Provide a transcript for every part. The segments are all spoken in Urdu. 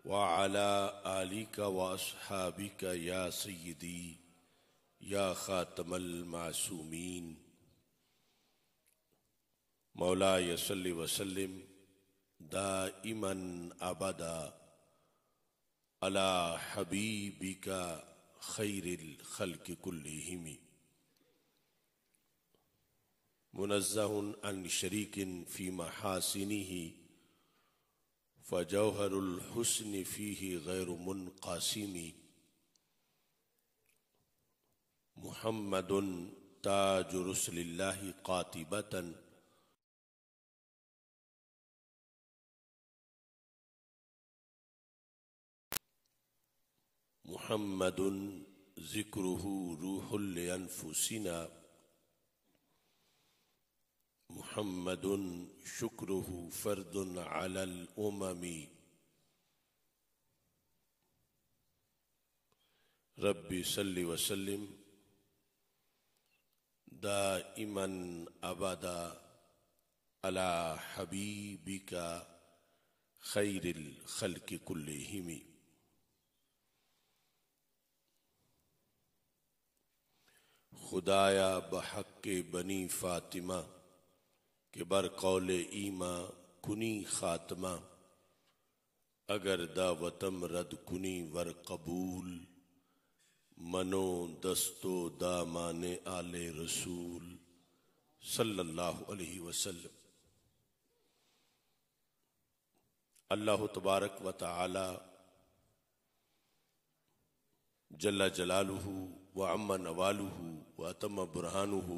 وعلى آلك وأصحابك يا سيدي يا خاتم المعصومين مولاي صل وسلم دائما أبدا على حبيبك خير الخلق كلهم منزه عن شريك في محاسنه فجوهر الحسن فيه غير منقسم محمد تاج رسل الله قاطبة محمد ذكره روح لأنفسنا محمد شكره فرد على الأمم ربي صل وسلم دائما أبدا على حبيبك خير الخلق كلهم خدایا بحق بنی فاطمہ کہ بر قول ایما کنی خاتمہ اگر دعوتم رد کنی ور قبول منو دستو دامان آل رسول صلی اللہ علیہ وسلم۔ اللہ تبارک و تعالی جل جلالہ وعم نوالہ واتم برہانہ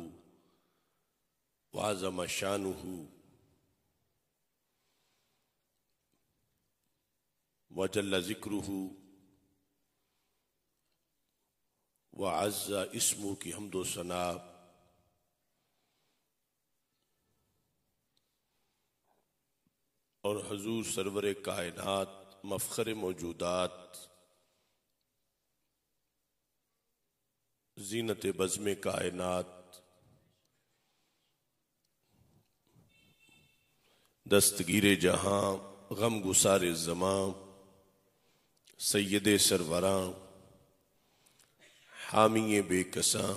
وعظم شانہ وجل ذکرہ وعز اسمہ کی حمد و ثنا اور حضور سرور کائنات مفخر موجودات زینت بزم کائنات دستگیر جہاں غم گسار زمان سید سروراں حامی بے کساں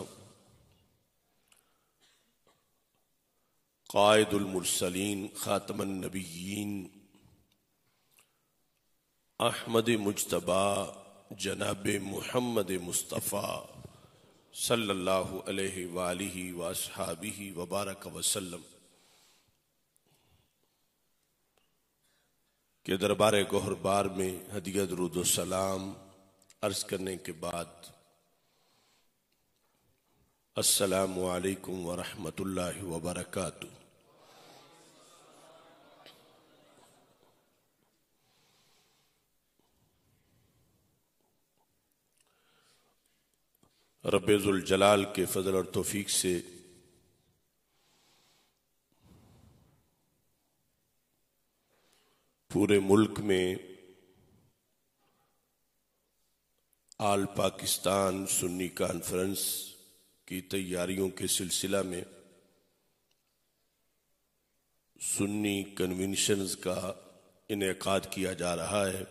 قائد المرسلین خاتم النبیین احمد مجتبی جناب محمد مصطفیٰ صلی اللہ علیہ وآلہ واصحابہ وبارک وسلم کے دربار گوہر بار میں ہدیہ درود و سلام عرض کرنے کے بعد السلام علیکم ورحمۃ اللہ وبرکاتہ۔ رب ذوالجلال کے فضل اور توفیق سے پورے ملک میں آل پاکستان سنی کانفرنس کی تیاریوں کے سلسلہ میں سنی کنونشنز کا انعقاد کیا جا رہا ہے۔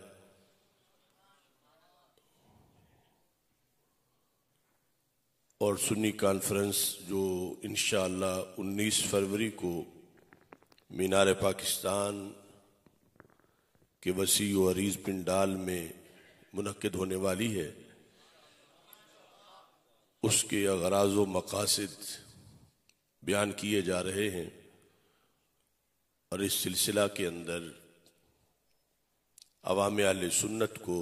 اور سنی کانفرنس جو انشاءاللہ 19 فروری کو مینار پاکستان کے وسیع و عریض پنڈال میں منعقد ہونے والی ہے، اس کے اغراض و مقاصد بیان کیے جا رہے ہیں، اور اس سلسلہ کے اندر عوام اہل سنت کو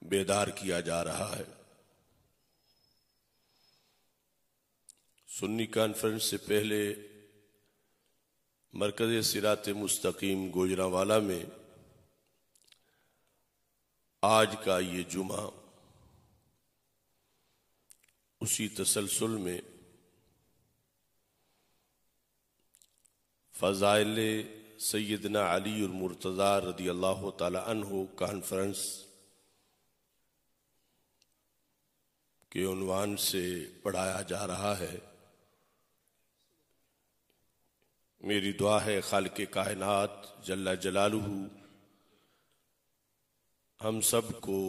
بیدار کیا جا رہا ہے۔ سنی کانفرنس سے پہلے مرکز صراط مستقیم گوجرانوالہ میں آج کا یہ جمعہ اسی تسلسل میں فضائل سیدنا علی المرتضیٰ رضی اللہ تعالی عنہ کانفرنس کے عنوان سے پڑھایا جا رہا ہے۔ میری دعا ہے خالق کائنات جل جلالہ ہم سب کو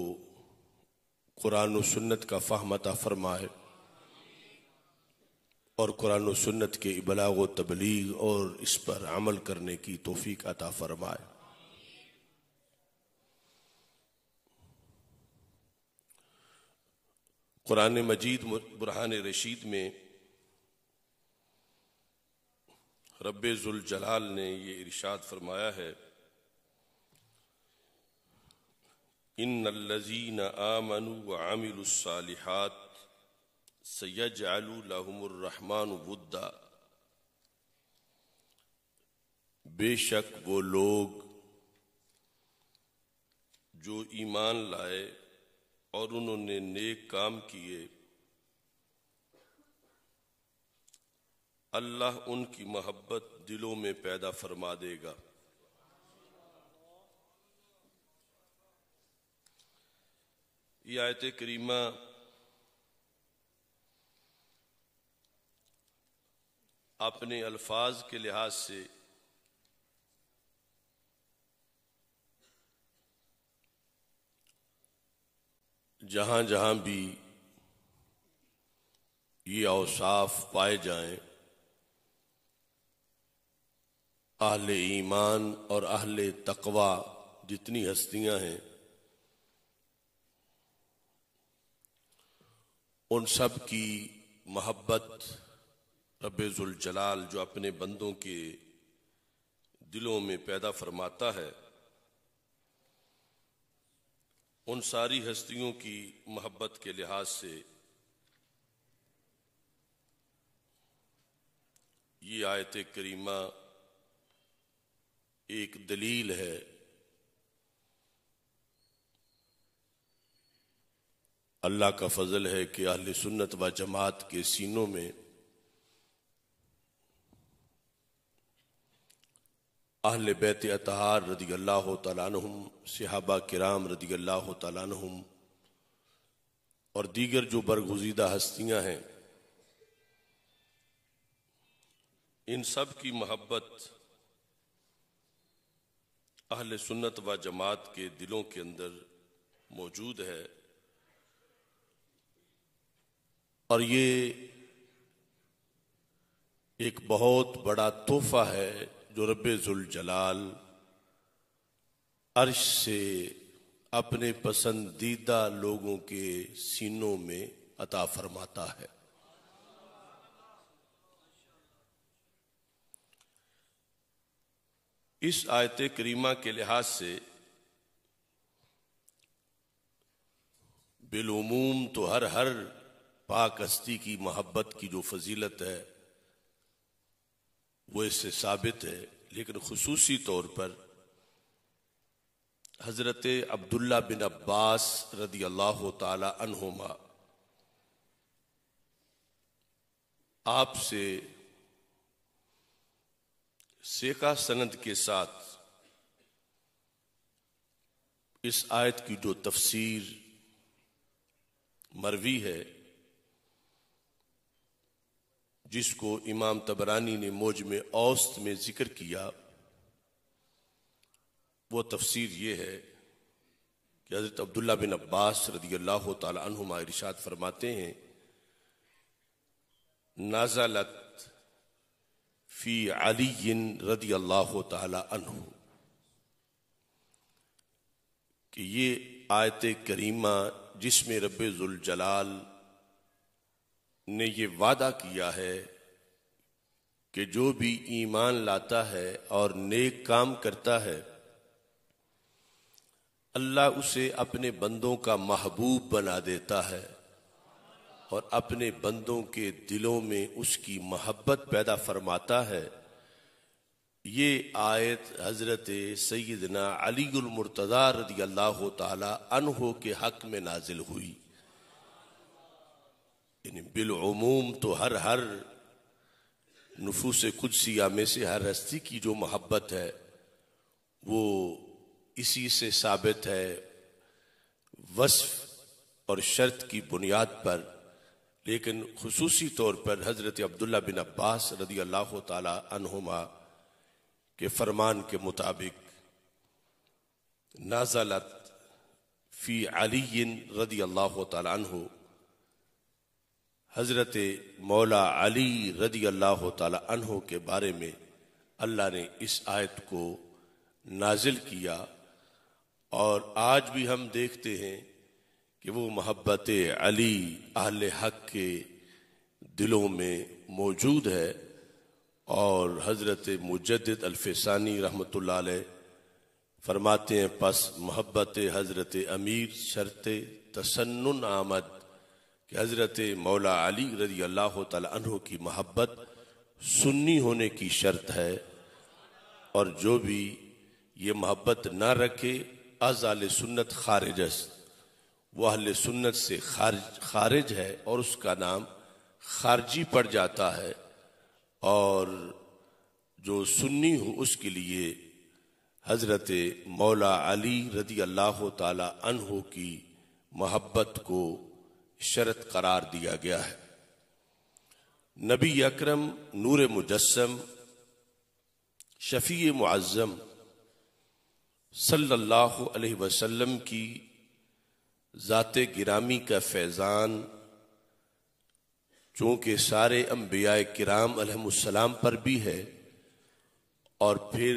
قرآن و سنت کا فہم عطا فرمائے اور قرآن و سنت کے ابلاغ و تبلیغ اور اس پر عمل کرنے کی توفیق عطا فرمائے۔ قرآن مجید برہان رشید میں رب ذوالجلال نے یہ ارشاد فرمایا ہے، ان الذین آمنوا وعملوا الصالحات سیجعل لهم الرحمن ودا، بے شک وہ لوگ جو ایمان لائے اور انہوں نے نیک کام کیے، اللہ ان کی محبت دلوں میں پیدا فرما دے گا۔ یہ آیت کریمہ اپنے الفاظ کے لحاظ سے جہاں جہاں بھی یہ اوصاف پائے جائیں، اہل ایمان اور اہل تقوی جتنی ہستیاں ہیں ان سب کی محبت رب ذوالجلال جو اپنے بندوں کے دلوں میں پیدا فرماتا ہے، ان ساری ہستیوں کی محبت کے لحاظ سے یہ آیت کریمہ ایک دلیل ہے اللہ کا فضل ہے کہ اہل سنت و جماعت کے سینوں میں اہل بیت اطہار رضی اللہ تعالیٰ عنہم، صحابہ کرام رضی اللہ تعالیٰ عنہم اور دیگر جو برگزیدہ ہستیاں ہیں، ان سب کی محبت اہل سنت و جماعت کے دلوں کے اندر موجود ہے، اور یہ ایک بہت بڑا تحفہ ہے جو رب ذوالجلال عرش سے اپنے پسندیدہ لوگوں کے سینوں میں عطا فرماتا ہے۔ اس آیت کریمہ کے لحاظ سے بالعموم تو ہر پاک ہستی کی محبت کی جو فضیلت ہے وہ اس سے ثابت ہے، لیکن خصوصی طور پر حضرت عبداللہ بن عباس رضی اللہ تعالی عنہما آپ سے سیکا سند کے ساتھ اس آیت کی جو تفسیر مروی ہے، جس کو امام طبرانی نے معجم اوسط میں ذکر کیا، وہ تفسیر یہ ہے کہ حضرت عبداللہ بن عباس رضی اللہ تعالی عنہما ارشاد فرماتے ہیں، نازلت فی علی رضی اللہ تعالی عنہ، کہ یہ آیت کریمہ جس میں رب ذوالجلال نے یہ وعدہ کیا ہے کہ جو بھی ایمان لاتا ہے اور نیک کام کرتا ہے اللہ اسے اپنے بندوں کا محبوب بنا دیتا ہے اور اپنے بندوں کے دلوں میں اس کی محبت پیدا فرماتا ہے۔ یہ آیت حضرت سیدنا علی المرتضی رضی اللہ تعالی عنہ کے حق میں نازل ہوئی، یعنی بالعموم تو ہر نفوس قدسیہ میں سے ہر ہستی کی جو محبت ہے وہ اسی سے ثابت ہے، وصف اور شرط کی بنیاد پر، لیکن خصوصی طور پر حضرت عبداللہ بن عباس رضی اللہ تعالی عنہما کے فرمان کے مطابق نازلت فی علی رضی اللہ تعالی عنہ، حضرت مولا علی رضی اللہ تعالی عنہ کے بارے میں اللہ نے اس آیت کو نازل کیا، اور آج بھی ہم دیکھتے ہیں کہ وہ محبت علی اہل حق کے دلوں میں موجود ہے، اور حضرت مجدد الفسانی رحمۃ اللہ علیہ فرماتے ہیں پس محبت حضرت امیر شرط تسنن آمد، کہ حضرت مولا علی رضی اللہ تعالی عنہ کی محبت سنی ہونے کی شرط ہے، اور جو بھی یہ محبت نہ رکھے از اہل سنت خارج است، وہ اہل سنت سے خارج ہے اور اس کا نام خارجی پڑ جاتا ہے، اور جو سنی ہو اس کے لیے حضرت مولا علی رضی اللہ تعالی عنہ کی محبت کو شرط قرار دیا گیا ہے۔ نبی اکرم نور مجسم شفیع معظم صلی اللہ علیہ وسلم کی ذات گرامی کا فیضان چونکہ سارے انبیاء کرام علیہم السلام پر بھی ہے، اور پھر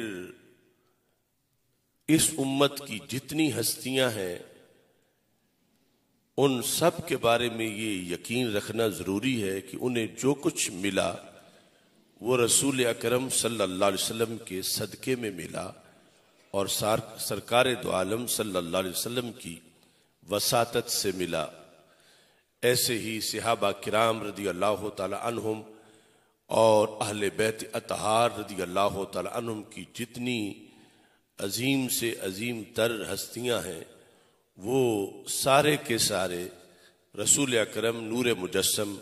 اس امت کی جتنی ہستیاں ہیں ان سب کے بارے میں یہ یقین رکھنا ضروری ہے کہ انہیں جو کچھ ملا وہ رسول اکرم صلی اللہ علیہ وسلم کے صدقے میں ملا، اور سرکار دو عالم صلی اللہ علیہ وسلم کی وساطت سے ملا۔ ایسے ہی صحابہ کرام رضی اللہ تعالی عنہم اور اہل بیت اطہار رضی اللہ تعالی عنہم کی جتنی عظیم سے عظیم تر ہستیاں ہیں وہ سارے کے سارے رسول اکرم نور مجسم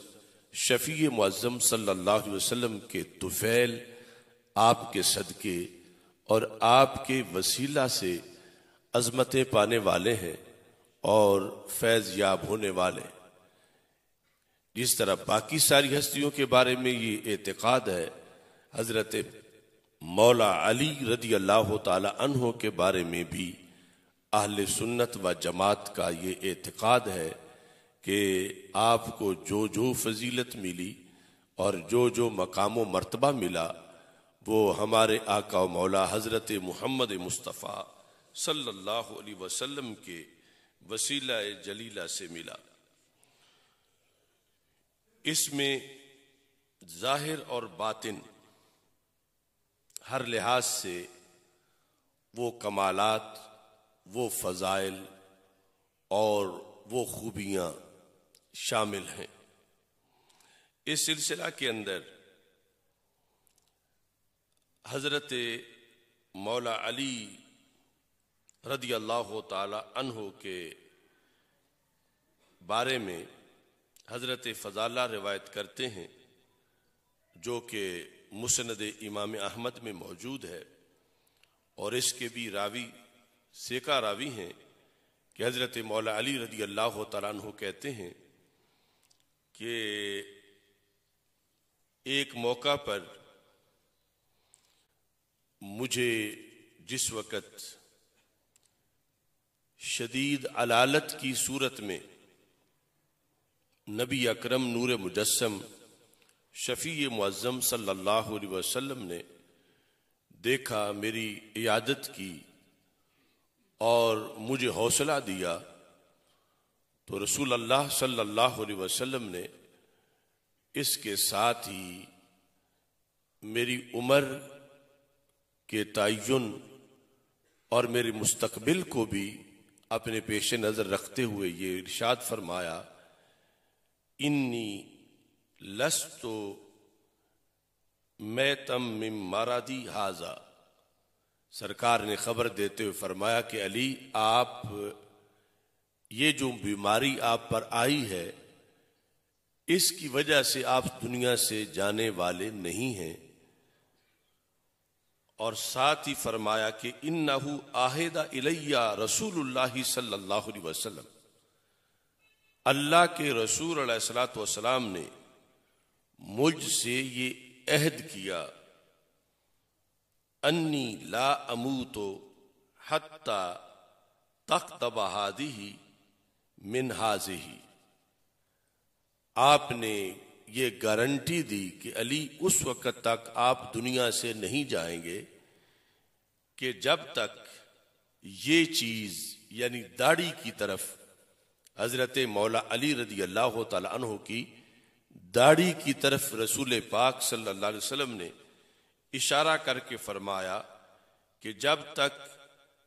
شفیع معظم صلی اللہ علیہ وسلم کے طفیل، آپ کے صدقے اور آپ کے وسیلہ سے عظمتیں پانے والے ہیں اور فیض یاب ہونے والے۔ جس طرح باقی ساری ہستیوں کے بارے میں یہ اعتقاد ہے، حضرت مولا علی رضی اللہ تعالی عنہ کے بارے میں بھی اہل سنت و جماعت کا یہ اعتقاد ہے کہ آپ کو جو جو فضیلت ملی اور جو جو مقام و مرتبہ ملا وہ ہمارے آقا و مولا حضرت محمد مصطفیٰ صلی اللہ علیہ وسلم کے وسیلہ جلیلہ سے ملا۔ اس میں ظاہر اور باطن ہر لحاظ سے وہ کمالات، وہ فضائل اور وہ خوبیاں شامل ہیں۔ اس سلسلہ کے اندر حضرت مولا علی رضی اللہ تعالی عنہ کے بارے میں حضرت فضالہ روایت کرتے ہیں، جو کہ مسند امام احمد میں موجود ہے، اور اس کے بھی راوی سیکا راوی ہیں کہ حضرت مولا علی رضی اللہ تعالیٰ عنہ کہتے ہیں کہ ایک موقع پر مجھے جس وقت شدید علالت کی صورت میں نبی اکرم نور مجسم شفیع معظم صلی اللہ علیہ وسلم نے دیکھا، میری عیادت کی اور مجھے حوصلہ دیا، تو رسول اللہ صلی اللہ علیہ وسلم نے اس کے ساتھ ہی میری عمر کے تعین اور میرے مستقبل کو بھی اپنے پیش نظر رکھتے ہوئے یہ ارشاد فرمایا، انی لست میتم من مرضی ھذا۔ سرکار نے خبر دیتے ہوئے فرمایا کہ علی، آپ یہ جو بیماری آپ پر آئی ہے اس کی وجہ سے آپ دنیا سے جانے والے نہیں ہیں، اور ساتھ ہی فرمایا کہ انہ عہد الی رسول اللہ صلی اللہ علیہ وسلم، اللہ کے رسول علیہ الصلوۃ والسلام نے مجھ سے یہ عہد کیا انی لا اموت حتی تختب ہذہ من ہذہ، آپ نے یہ گارنٹی دی کہ علی اس وقت تک آپ دنیا سے نہیں جائیں گے کہ جب تک یہ چیز یعنی داڑھی کی طرف، حضرت مولا علی رضی اللہ تعالی عنہ کی داڑھی کی طرف رسول پاک صلی اللہ علیہ وسلم نے اشارہ کر کے فرمایا کہ جب تک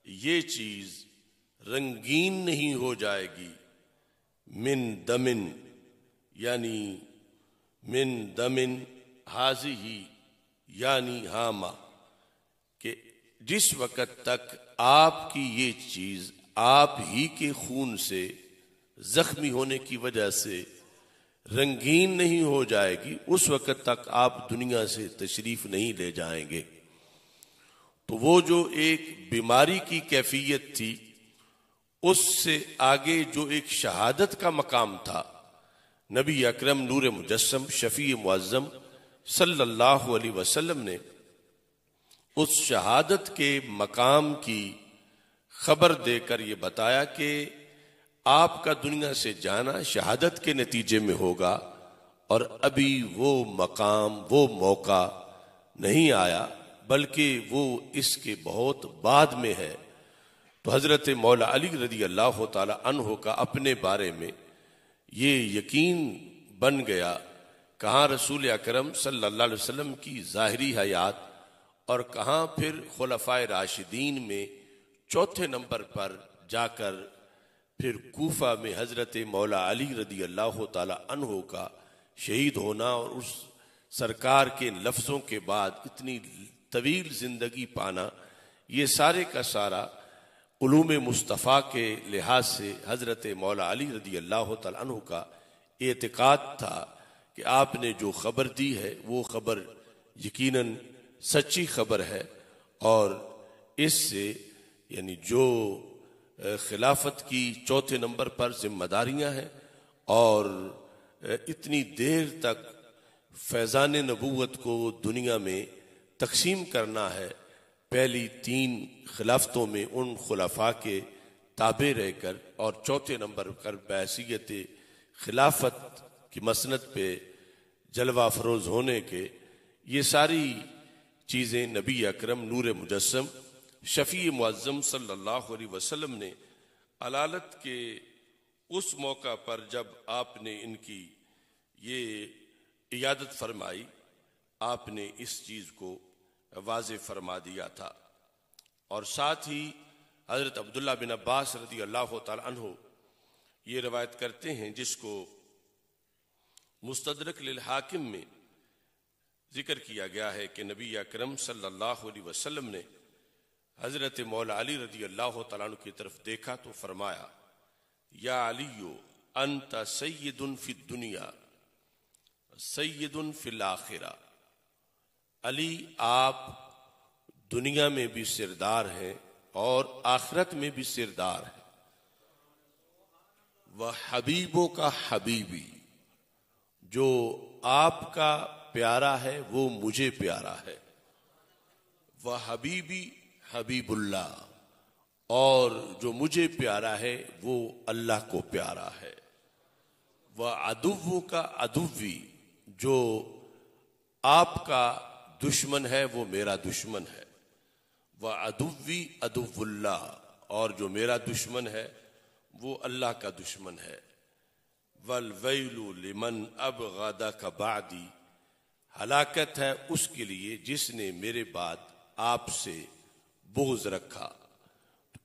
یہ چیز رنگین نہیں ہو جائے گی، من دمن یعنی من دمن ہذہ یعنی ہامہ، کہ جس وقت تک آپ کی یہ چیز آپ ہی کے خون سے زخمی ہونے کی وجہ سے رنگین نہیں ہو جائے گی، اس وقت تک آپ دنیا سے تشریف نہیں لے جائیں گے۔ تو وہ جو ایک بیماری کی کیفیت تھی، اس سے آگے جو ایک شہادت کا مقام تھا، نبی اکرم نور مجسم شفیع معظم صلی اللہ علیہ وسلم نے اس شہادت کے مقام کی خبر دے کر یہ بتایا کہ آپ کا دنیا سے جانا شہادت کے نتیجے میں ہوگا، اور ابھی وہ مقام وہ موقع نہیں آیا، بلکہ وہ اس کے بہت بعد میں ہے۔ تو حضرت مولا علی رضی اللہ تعالی عنہ کا اپنے بارے میں یہ یقین بن گیا، کہاں رسول اکرم صلی اللہ علیہ وسلم کی ظاہری حیات اور کہاں پھر خلفائے راشدین میں چوتھے نمبر پر جا کر پھر کوفہ میں حضرت مولا علی رضی اللہ تعالی عنہ کا شہید ہونا، اور اس سرکار کے لفظوں کے بعد اتنی طویل زندگی پانا، یہ سارے کا سارا علوم مصطفیٰ کے لحاظ سے حضرت مولا علی رضی اللہ تعالی عنہ کا اعتقاد تھا کہ آپ نے جو خبر دی ہے وہ خبر یقیناً سچی خبر ہے، اور اس سے یعنی جو خلافت کی چوتھے نمبر پر ذمہ داریاں ہیں اور اتنی دیر تک فیضان نبوت کو دنیا میں تقسیم کرنا ہے، پہلی 3 خلافتوں میں ان خلفاء کے تابع رہ کر اور چوتھے نمبر پر بحیثیت خلافت کی مسند پہ جلوہ افروز ہونے کے، یہ ساری چیزیں نبی اکرم نور مجسم شفیع معظم صلی اللہ علیہ وسلم نے علالت کے اس موقع پر جب آپ نے ان کی یہ عیادت فرمائی، آپ نے اس چیز کو واضح فرما دیا تھا۔ اور ساتھ ہی حضرت عبداللہ بن عباس رضی اللہ تعالی عنہ یہ روایت کرتے ہیں، جس کو مستدرک للحاکم میں ذکر کیا گیا ہے کہ نبی اکرم صلی اللہ علیہ وسلم نے حضرت مولا علی رضی اللہ تعالیٰ عنہ کی طرف دیکھا تو فرمایا، یا علی انت سید فی الدنیا سید فی الآخرہ، علی آپ دنیا میں بھی سردار ہیں اور آخرت میں بھی سردار ہیں، وحبیبوں کا حبیبی، جو آپ کا پیارا ہے وہ مجھے پیارا ہے، وحبیبی حبیب اللہ، اور جو مجھے پیارا ہے وہ اللہ کو پیارا ہے، وعدو کا عدوی، جو آپ کا دشمن ہے وہ میرا دشمن ہے، وعدوی عدو اللہ، اور جو میرا دشمن ہے وہ اللہ کا دشمن ہے، والویل لمن ابغضک بعدی، ہلاکت ہے اس کے لیے جس نے میرے بعد آپ سے بغض رکھا۔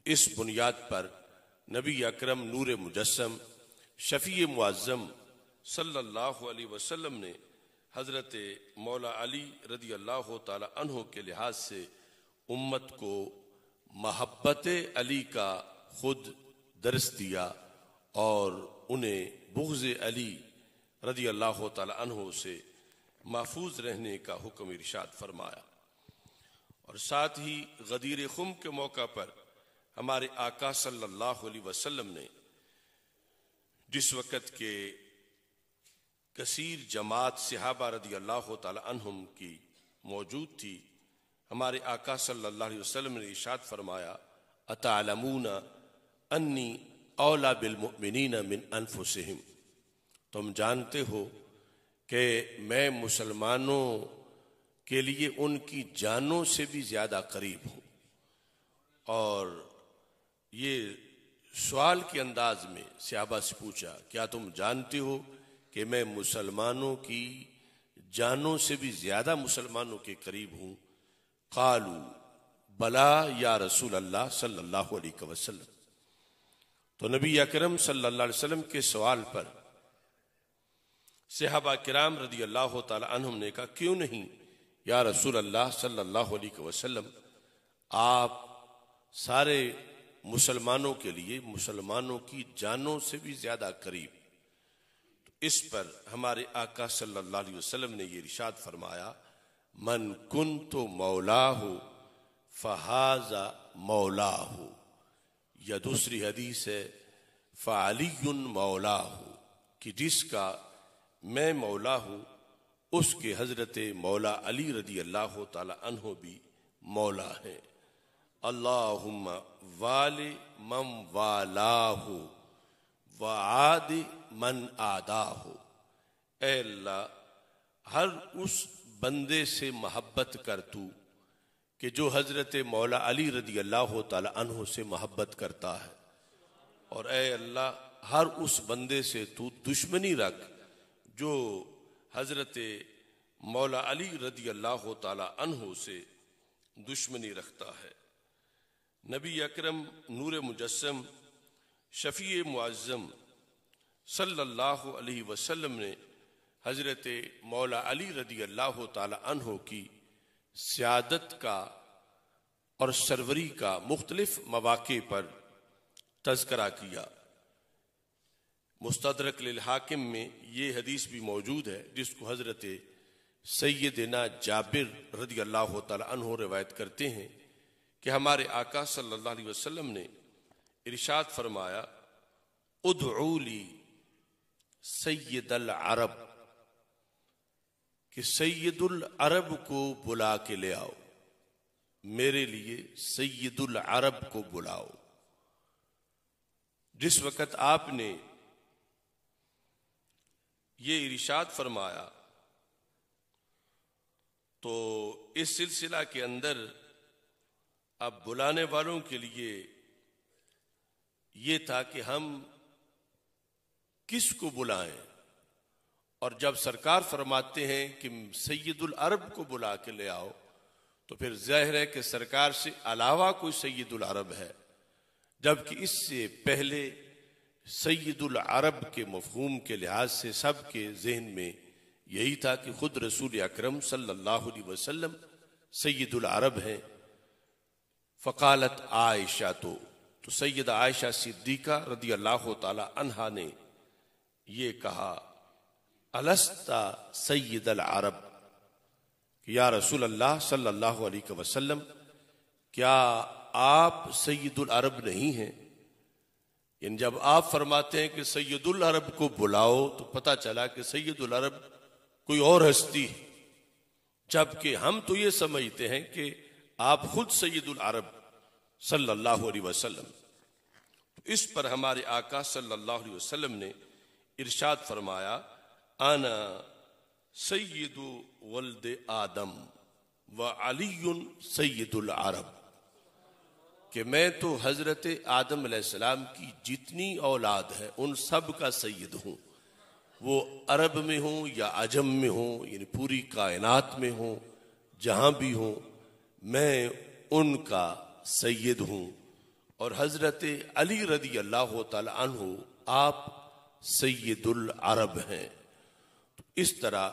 اس بنیاد پر نبی اکرم نور مجسم شفیع معظم صلی اللہ علیہ وسلم نے حضرت مولا علی رضی اللہ تعالی عنہ کے لحاظ سے امت کو محبت علی کا خود درس دیا اور انہیں بغض علی رضی اللہ تعالی عنہ سے محفوظ رہنے کا حکم ارشاد فرمایا۔ اور ساتھ ہی غدیر خم کے موقع پر ہمارے آقا صلی اللہ علیہ وسلم نے جس وقت کے کثیر جماعت صحابہ رضی اللہ تعالی عنہم کی موجود تھی، ہمارے آقا صلی اللہ علیہ وسلم نے ارشاد فرمایا اتعلمون انی اولا بالمؤمنین من انفسہم، تم جانتے ہو کہ میں مسلمانوں کے لیے ان کی جانوں سے بھی زیادہ قریب ہوں۔ اور یہ سوال کے انداز میں صحابہ سے پوچھا کیا تم جانتے ہو کہ میں مسلمانوں کی جانوں سے بھی زیادہ مسلمانوں کے قریب ہوں؟ قالوا بلا یا رسول اللہ صلی اللہ علیہ وسلم۔ تو نبی اکرم صلی اللہ علیہ وسلم کے سوال پر صحابہ کرام رضی اللہ تعالی عنہم نے کہا کیوں نہیں یا رسول اللہ صلی اللہ علیہ وسلم، آپ سارے مسلمانوں کے لیے مسلمانوں کی جانوں سے بھی زیادہ قریب۔ تو اس پر ہمارے آقا صلی اللہ علیہ وسلم نے یہ ارشاد فرمایا من کنت مولاہ فہذا مولاہ، یا دوسری حدیث ہے فعلی مولاہ، کہ جس کا میں مولا ہوں اس کے حضرت مولا علی رضی اللہ تعالی عنہ بھی مولا ہے۔ اللہم والی من والاہ وعاد من عاداہ، اے اللہ ہر اس بندے سے محبت کر تو کہ جو حضرت مولا علی رضی اللہ تعالی عنہ سے محبت کرتا ہے، اور اے اللہ ہر اس بندے سے تو دشمنی رکھ جو حضرت مولا علی رضی اللہ تعالی عنہ سے دشمنی رکھتا ہے۔ نبی اکرم نور مجسم شفیع معظم صلی اللہ علیہ وسلم نے حضرت مولا علی رضی اللہ تعالی عنہ کی سیادت کا اور سروری کا مختلف مواقع پر تذکرہ کیا۔ مستدرک للحاکم میں یہ حدیث بھی موجود ہے جس کو حضرت سیدنا جابر رضی اللہ تعالی عنہ روایت کرتے ہیں کہ ہمارے آقا صلی اللہ علیہ وسلم نے ارشاد فرمایا ادعو لی سید العرب، کہ سید العرب کو بلا کے لے آؤ، میرے لیے سید العرب کو بلاؤ۔ جس وقت آپ نے یہ ارشاد فرمایا تو اس سلسلہ کے اندر اب بلانے والوں کے لیے یہ تھا کہ ہم کس کو بلائیں، اور جب سرکار فرماتے ہیں کہ سید العرب کو بلا کے لے آؤ تو پھر ظاہر ہے کہ سرکار سے علاوہ کوئی سید العرب ہے، جبکہ اس سے پہلے سید العرب کے مفہوم کے لحاظ سے سب کے ذہن میں یہی تھا کہ خود رسول اکرم صلی اللہ علیہ وسلم سید العرب ہیں۔ فقالت عائشہ، تو سید عائشہ صدیقہ رضی اللہ تعالی عنہا نے یہ کہا الستا سید العرب، کہ یا رسول اللہ صلی اللہ علیہ وسلم کیا آپ سید العرب نہیں ہیں؟ یعنی جب آپ فرماتے ہیں کہ سید العرب کو بلاؤ تو پتہ چلا کہ سید العرب کوئی اور ہستی ہے، جبکہ ہم تو یہ سمجھتے ہیں کہ آپ خود سید العرب صلی اللہ علیہ وسلم۔ اس پر ہمارے آقا صلی اللہ علیہ وسلم نے ارشاد فرمایا انا سید ولد آدم وعلی سید العرب، کہ میں تو حضرت آدم علیہ السلام کی جتنی اولاد ہے ان سب کا سید ہوں، وہ عرب میں ہوں یا عجم میں ہوں، یعنی پوری کائنات میں ہوں، جہاں بھی ہوں میں ان کا سید ہوں، اور حضرت علی رضی اللہ تعالی عنہ آپ سید العرب ہیں۔ اس طرح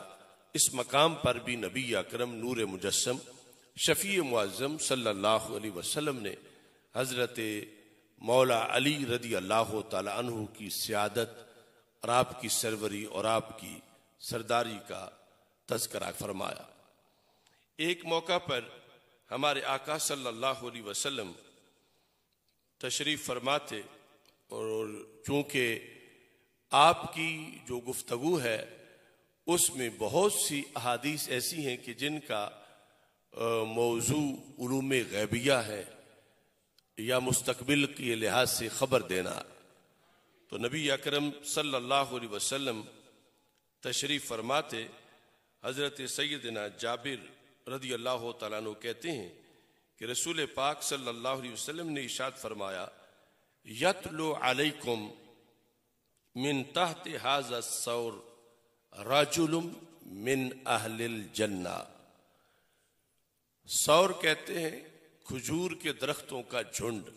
اس مقام پر بھی نبی اکرم نور مجسم شفیع معظم صلی اللہ علیہ وسلم نے حضرت مولا علی رضی اللہ تعالی عنہ کی سیادت اور آپ کی سروری اور آپ کی سرداری کا تذکرہ فرمایا۔ ایک موقع پر ہمارے آقا صلی اللہ علیہ وسلم تشریف فرماتے، اور چونکہ آپ کی جو گفتگو ہے اس میں بہت سی احادیث ایسی ہیں کہ جن کا موضوع علوم غیبیہ ہے یا مستقبل کے لحاظ سے خبر دینا، تو نبی اکرم صلی اللہ علیہ وسلم تشریف فرماتے، حضرت سیدنا جابر رضی اللہ تعالیٰ عنہ کہتے ہیں کہ رسول پاک صلی اللہ علیہ وسلم نے ارشاد فرمایا، یتلو علیکم من تحت ھذا الثور رجل من اہل الجنہ۔ ثور کہتے ہیں کھجور کے درختوں کا جھنڈ،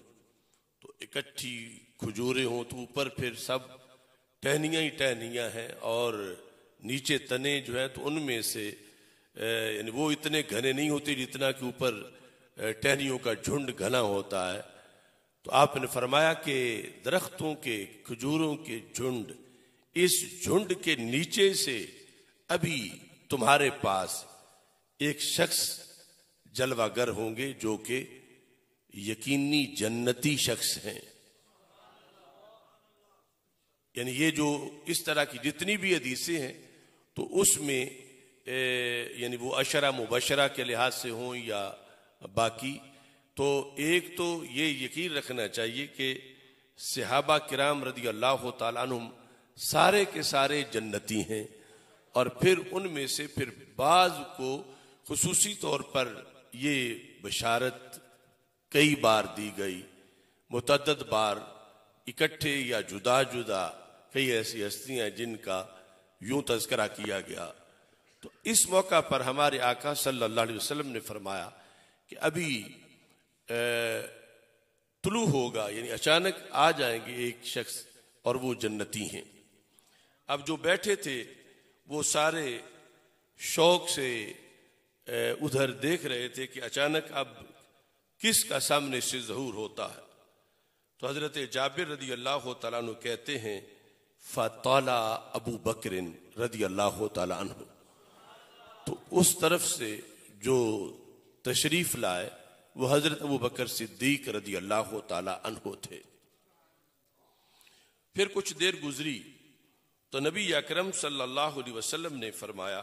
تو اکٹھی کھجوریں ہوں تو اوپر پھر سب ٹہنیاں ہی ٹہنیاں ہیں، اور نیچے تنے جو ہے تو ان میں سے یعنی وہ اتنے گھنے نہیں ہوتے جتنا کہ اوپر ٹہنیوں کا جھنڈ گھنا ہوتا ہے۔ تو آپ نے فرمایا کہ درختوں کے کھجوروں کے جھنڈ، اس جھنڈ کے نیچے سے ابھی تمہارے پاس ایک شخص جلوہ گر ہوں گے جو کہ یقینی جنتی شخص ہیں۔ یعنی یہ جو اس طرح کی جتنی بھی حدیثیں ہیں تو اس میں یعنی وہ عشرہ مبشرہ کے لحاظ سے ہوں یا باقی، تو ایک تو یہ یقین رکھنا چاہیے کہ صحابہ کرام رضی اللہ تعالیٰ عنہم سارے کے سارے جنتی ہیں، اور پھر ان میں سے پھر بعض کو خصوصی طور پر یہ بشارت کئی بار دی گئی، متعدد بار اکٹھے یا جدا جدا کئی ایسی ہستیاں ہیں جن کا یوں تذکرہ کیا گیا۔ تو اس موقع پر ہمارے آقا صلی اللہ علیہ وسلم نے فرمایا کہ ابھی طلوع ہوگا، یعنی اچانک آ جائیں گے ایک شخص اور وہ جنتی ہیں۔ اب جو بیٹھے تھے وہ سارے شوق سے ادھر دیکھ رہے تھے کہ اچانک اب کس کا سامنے سے ظہور ہوتا ہے۔ تو حضرت جابر رضی اللہ تعالیٰ عنہ کہتے ہیں، فطلع ابو بکر رضی اللہ تعالیٰ عنہ، تو اس طرف سے جو تشریف لائے وہ حضرت ابو بکر صدیق رضی اللہ تعالیٰ عنہ تھے۔ پھر کچھ دیر گزری تو نبی اکرم صلی اللہ علیہ وسلم نے فرمایا،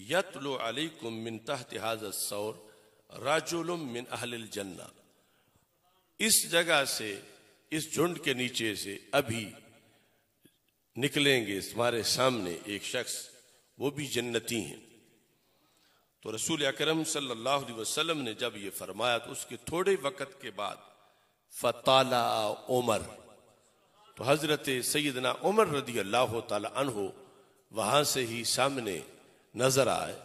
یتلو علیکم من تحت ھذا الثور رجل من اہل الجنہ، اس جگہ سے، اس جھنڈ کے نیچے سے ابھی نکلیں گے تمہارے سامنے ایک شخص، وہ بھی جنتی ہیں۔ تو رسول اکرم صلی اللہ علیہ وسلم نے جب یہ فرمایا تو اس کے تھوڑے وقت کے بعد فطلع عمر، تو حضرت سیدنا عمر رضی اللہ تعالی عنہ وہاں سے ہی سامنے نظر آئے،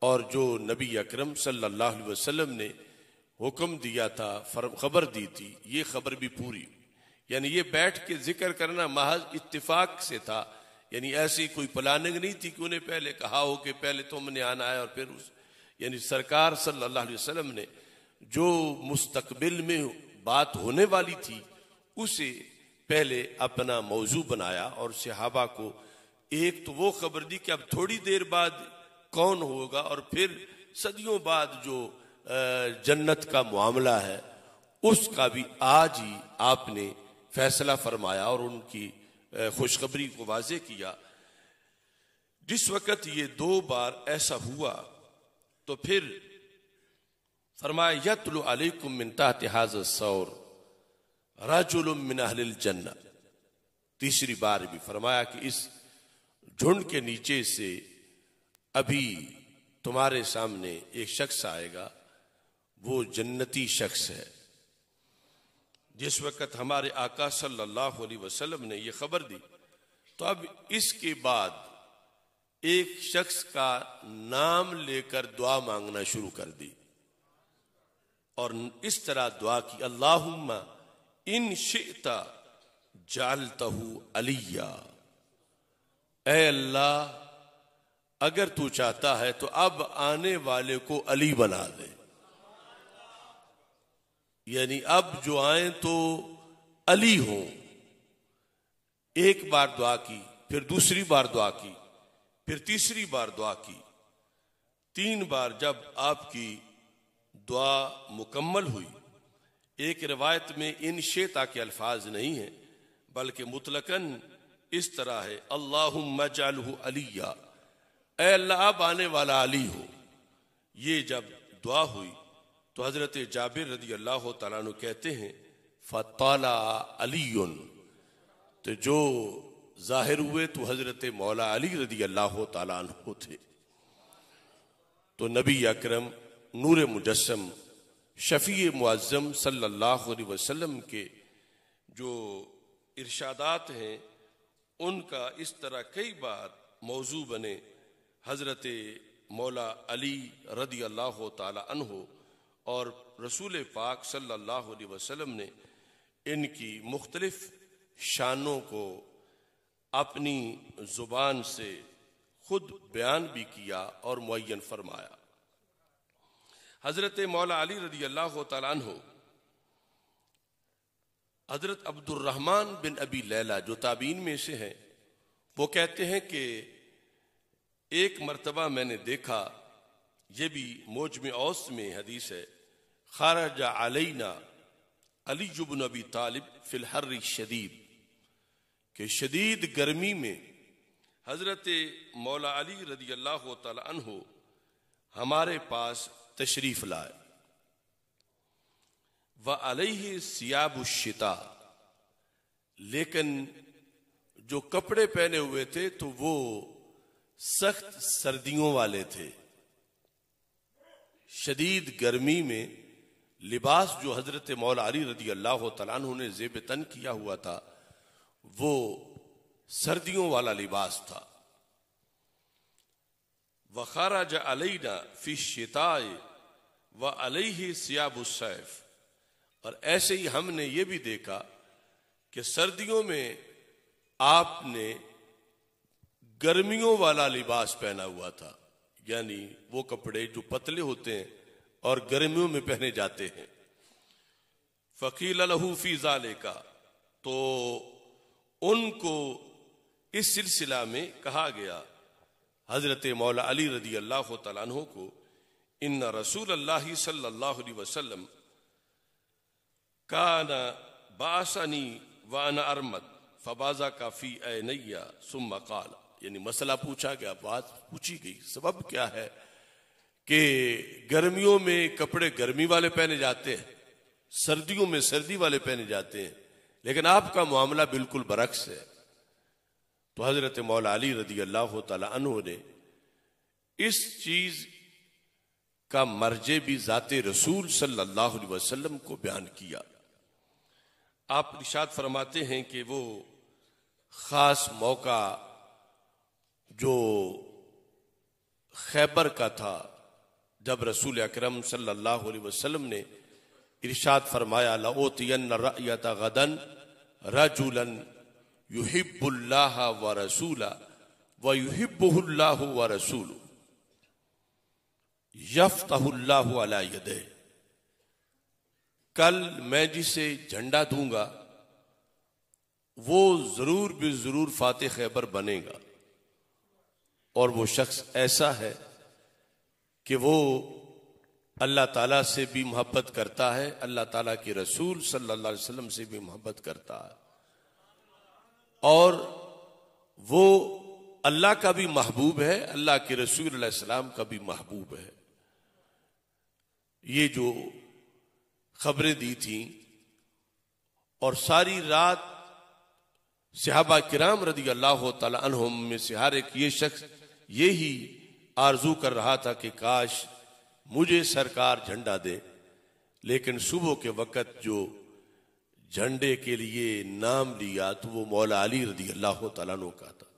اور جو نبی اکرم صلی اللہ علیہ وسلم نے حکم دیا تھا، خبر دی تھی، یہ خبر بھی پوری، یعنی یہ بیٹھ کے ذکر کرنا محض اتفاق سے تھا، یعنی ایسی کوئی پلاننگ نہیں تھی کہ انہیں پہلے کہا ہو کہ پہلے تم نے آنا ہے اور پھر یعنی سرکار صلی اللہ علیہ وسلم نے جو مستقبل میں بات ہونے والی تھی اسے پہلے اپنا موضوع بنایا، اور صحابہ کو ایک تو وہ خبر دی کہ اب تھوڑی دیر بعد کون ہوگا، اور پھر صدیوں بعد جو جنت کا معاملہ ہے اس کا بھی آج ہی آپ نے فیصلہ فرمایا اور ان کی خوشخبری کو واضح کیا۔ جس وقت یہ دو بار ایسا ہوا تو پھر فرمایا، یتلو علیکم من تحت ھذا الثور رجل من اہل الجنہ، تیسری بار بھی فرمایا کہ اس جھنڈ کے نیچے سے ابھی تمہارے سامنے ایک شخص آئے گا، وہ جنتی شخص ہے۔ جس وقت ہمارے آقا صلی اللہ علیہ وسلم نے یہ خبر دی تو اب اس کے بعد ایک شخص کا نام لے کر دعا مانگنا شروع کر دی، اور اس طرح دعا کی، اللہم ان شئت جعلتہ علیہ، اے اللہ اگر تو چاہتا ہے تو اب آنے والے کو علی بنا دے، یعنی اب جو آئیں تو علی ہوں۔ ایک بار دعا کی، پھر دوسری بار دعا کی، پھر تیسری بار دعا کی، 3 بار جب آپ کی دعا مکمل ہوئی، ایک روایت میں ان شیطا کے الفاظ نہیں ہیں بلکہ مطلقاً اس طرح ہے، اللہم اجعلہ علیہ، اے اللہ اب آنے والا علی ہو۔ یہ جب دعا ہوئی تو حضرت جابر رضی اللہ تعالیٰ عنہ کہتے ہیں فطالع علی، تو جو ظاہر ہوئے تو حضرت مولا علی رضی اللہ تعالیٰ عنہ تھے۔ تو نبی اکرم نور مجسم شفیع معظم صلی اللہ علیہ وسلم کے جو ارشادات ہیں ان کا اس طرح کئی بار موضوع بنے۔ حضرت مولا علی رضی اللہ تعالی عنہ اور رسول پاک صلی اللہ علیہ وسلم نے ان کی مختلف شانوں کو اپنی زبان سے خود بیان بھی کیا اور معین فرمایا۔ حضرت مولا علی رضی اللہ تعالیٰ عنہ حضرت عبد الرحمن بن ابی لیلہ جو تابعین میں سے ہیں وہ کہتے ہیں کہ ایک مرتبہ میں نے دیکھا، یہ بھی موجم اوس میں حدیث ہے، خرج علینا علی بن ابی طالب فی الحر الشدید، کہ شدید گرمی میں حضرت مولا علی رضی اللہ تعالی عنہ ہمارے پاس تشریف لائے۔ وعلیہ ثیاب الشتاء، لیکن جو کپڑے پہنے ہوئے تھے تو وہ سخت سردیوں والے تھے۔ شدید گرمی میں لباس جو حضرت مولا علی رضی اللہ تعالیٰ عنہ نے زیب تن کیا ہوا تھا وہ سردیوں والا لباس تھا۔ وخرج علینا فی الشتاء وعلیہ ثیاب الصیف، اور ایسے ہی ہم نے یہ بھی دیکھا کہ سردیوں میں آپ نے گرمیوں والا لباس پہنا ہوا تھا، یعنی وہ کپڑے جو پتلے ہوتے ہیں اور گرمیوں میں پہنے جاتے ہیں۔ فقیل لہ فی ذالک، تو ان کو اس سلسلہ میں کہا گیا حضرت مولا علی رضی اللہ تعالیٰ عنہ کو، ان رسول اللہ صلی اللہ علیہ وسلم کان باسنی وانا ارمد فبازک فی عینی ثم قال، یعنی مسئلہ پوچھا گیا، بات پوچھی گئی، سبب کیا ہے کہ گرمیوں میں کپڑے گرمی والے پہنے جاتے ہیں، سردیوں میں سردی والے پہنے جاتے ہیں، لیکن آپ کا معاملہ بالکل برعکس ہے۔ تو حضرت مولا علی رضی اللہ تعالی عنہ نے اس چیز کا مرجع بھی ذات رسول صلی اللہ علیہ وسلم کو بیان کیا۔ آپ ارشاد فرماتے ہیں کہ وہ خاص موقع جو خیبر کا تھا، جب رسول اکرم صلی اللہ علیہ وسلم نے ارشاد فرمایا لأوتین الرأیۃ غدا رجلا یحب اللہ ورسولہ ویحبہ اللہ ورسولہ یفتح اللہ علی یدہ، کل میں جسے جھنڈا دوں گا وہ ضرور بے ضرور فاتح خیبر بنے گا، اور وہ شخص ایسا ہے کہ وہ اللہ تعالیٰ سے بھی محبت کرتا ہے، اللہ تعالیٰ کے رسول صلی اللہ علیہ وسلم سے بھی محبت کرتا ہے، اور وہ اللہ کا بھی محبوب ہے، اللہ کے رسول علیہ السلام کا بھی محبوب ہے۔ یہ جو خبریں دی تھیں، اور ساری رات صحابہ کرام رضی اللہ تعالی عنہم میں سے ہر ایک یہ شخص یہی آرزو کر رہا تھا کہ کاش مجھے سرکار جھنڈا دے، لیکن صبح کے وقت جو جھنڈے کے لیے نام لیا تو وہ مولا علی رضی اللہ تعالیٰ عنہ کا تھا۔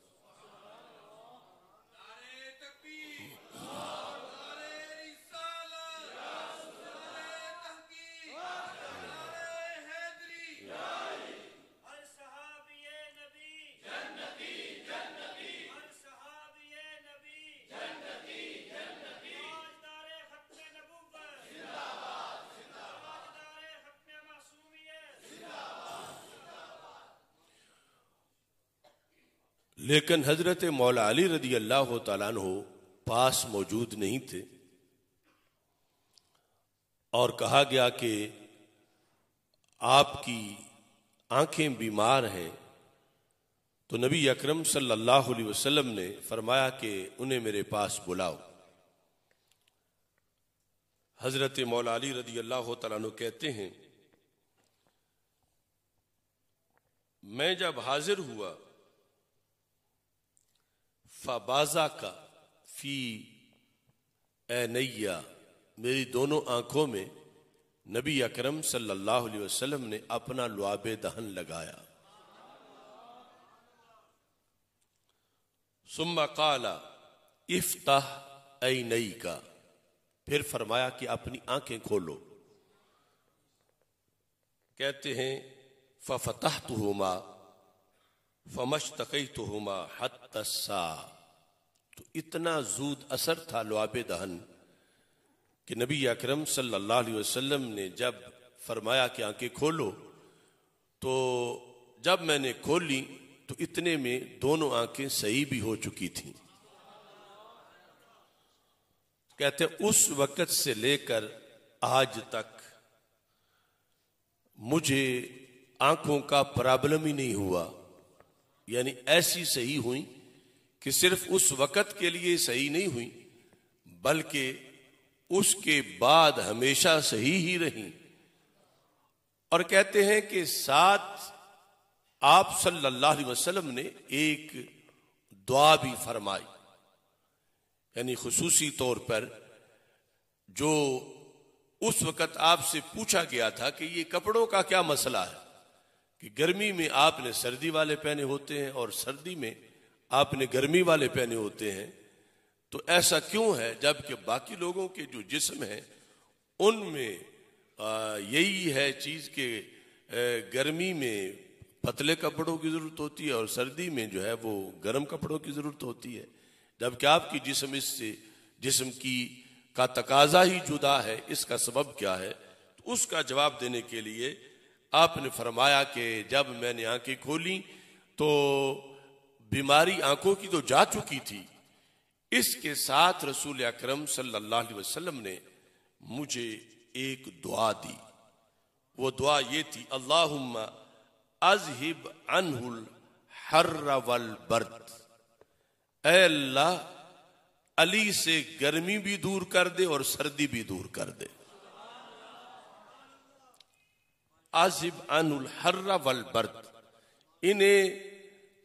لیکن حضرت مولا علی رضی اللہ تعالیٰ عنہ پاس موجود نہیں تھے، اور کہا گیا کہ آپ کی آنکھیں بیمار ہیں، تو نبی اکرم صلی اللہ علیہ وسلم نے فرمایا کہ انہیں میرے پاس بلاؤ۔ حضرت مولا علی رضی اللہ تعالیٰ عنہ کہتے ہیں میں جب حاضر ہوا فبازا کا فی عینیا میری دونوں آنکھوں میں نبی اکرم صلی اللہ علیہ وسلم نے اپنا لعاب دہن لگایا. ثم قال افتح عینیک پھر فرمایا کہ اپنی آنکھیں کھولو. کہتے ہیں ففتحتہما فمشتقیتہما حتی الساعة تو اتنا زود اثر تھا لعاب دہن کہ نبی اکرم صلی اللہ علیہ وسلم نے جب فرمایا کہ آنکھیں کھولو تو جب میں نے کھولی تو اتنے میں دونوں آنکھیں صحیح بھی ہو چکی تھیں. کہتے اس وقت سے لے کر آج تک مجھے آنکھوں کا پرابلم ہی نہیں ہوا، یعنی ایسی صحیح ہوئی کہ صرف اس وقت کے لیے صحیح نہیں ہوئی بلکہ اس کے بعد ہمیشہ صحیح ہی رہیں. اور کہتے ہیں کہ ساتھ آپ صلی اللہ علیہ وسلم نے ایک دعا بھی فرمائی، یعنی خصوصی طور پر جو اس وقت آپ سے پوچھا گیا تھا کہ یہ کپڑوں کا کیا مسئلہ ہے کہ گرمی میں آپ نے سردی والے پہنے ہوتے ہیں اور سردی میں آپ نے گرمی والے پہنے ہوتے ہیں، تو ایسا کیوں ہے جبکہ باقی لوگوں کے جو جسم ہیں ان میں یہی ہے چیز کہ گرمی میں پتلے کپڑوں کی ضرورت ہوتی ہے اور سردی میں جو ہے وہ گرم کپڑوں کی ضرورت ہوتی ہے، جبکہ آپ کی جسم اس سے جسم کی کا تقاضا ہی جدا ہے. اس کا سبب کیا ہے؟ تو اس کا جواب دینے کے لیے آپ نے فرمایا کہ جب میں نے آنکھیں کھولی تو بیماری آنکھوں کی تو جا چکی تھی، اس کے ساتھ رسول اکرم صلی اللہ علیہ وسلم نے مجھے ایک دعا دی. وہ دعا یہ تھی اللہم اذہب عنہ الحر والبرد، اے اللہ علی سے گرمی بھی دور کر دے اور سردی بھی دور کر دے. اذہب عنہ الحر والبرد، انہیں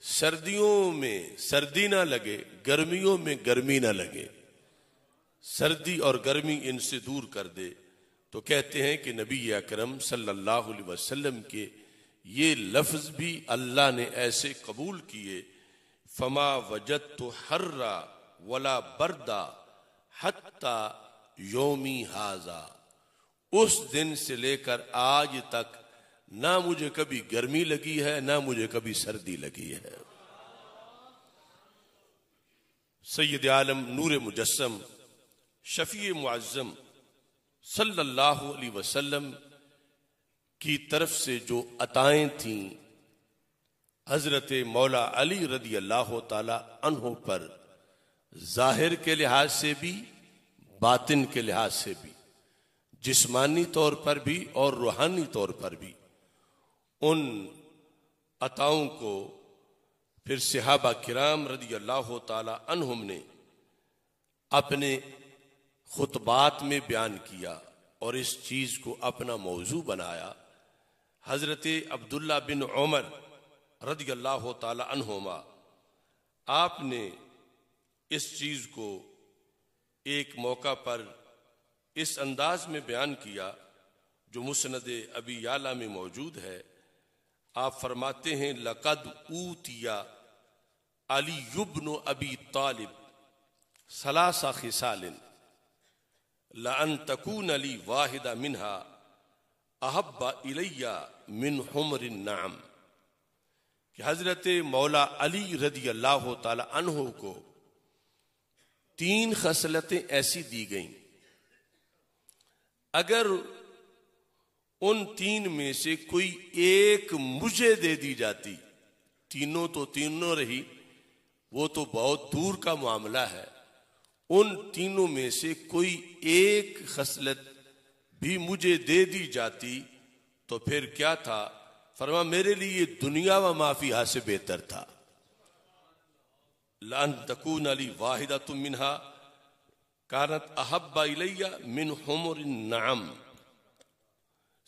سردیوں میں سردی نہ لگے، گرمیوں میں گرمی نہ لگے، سردی اور گرمی ان سے دور کر دے. تو کہتے ہیں کہ نبی اکرم صلی اللہ علیہ وسلم کے یہ لفظ بھی اللہ نے ایسے قبول کیے، فما وجدت حرا ولا بردا حتی یومی ھذا، اس دن سے لے کر آج تک نہ مجھے کبھی گرمی لگی ہے نہ مجھے کبھی سردی لگی ہے. سید عالم نور مجسم شفیع معظم صلی اللہ علیہ وسلم کی طرف سے جو عطائیں تھیں حضرت مولا علی رضی اللہ تعالی عنہ پر، ظاہر کے لحاظ سے بھی باطن کے لحاظ سے بھی، جسمانی طور پر بھی اور روحانی طور پر بھی، ان عطاؤں کو پھر صحابہ کرام رضی اللہ تعالی عنہم نے اپنے خطبات میں بیان کیا اور اس چیز کو اپنا موضوع بنایا. حضرت عبداللہ بن عمر رضی اللہ تعالی عنہما آپ نے اس چیز کو ایک موقع پر اس انداز میں بیان کیا جو مسند ابی یعلا میں موجود ہے. آپ فرماتے ہیں لقد اوتی علی بن ابی طالب ثلاث خصال لأن تكون لي واحدة منها احب الی من حمر النعم، کہ حضرت مولا علی رضی اللہ تعالی عنہ کو 3 خصلتیں ایسی دی گئیں، اگر ان 3 میں سے کوئی ایک مجھے دے دی جاتی، تینوں تو تینوں رہی، وہ تو بہت دور کا معاملہ ہے، ان تینوں میں سے کوئی ایک خصلت بھی مجھے دے دی جاتی تو پھر کیا تھا؟ فرما میرے لیے دنیا و ما فیہا سے بہتر تھا. لَأَن تَكُونَ لِي وَاحِدَةٌ مِّنْهَا، کانت احب الیہ من حمر النعم،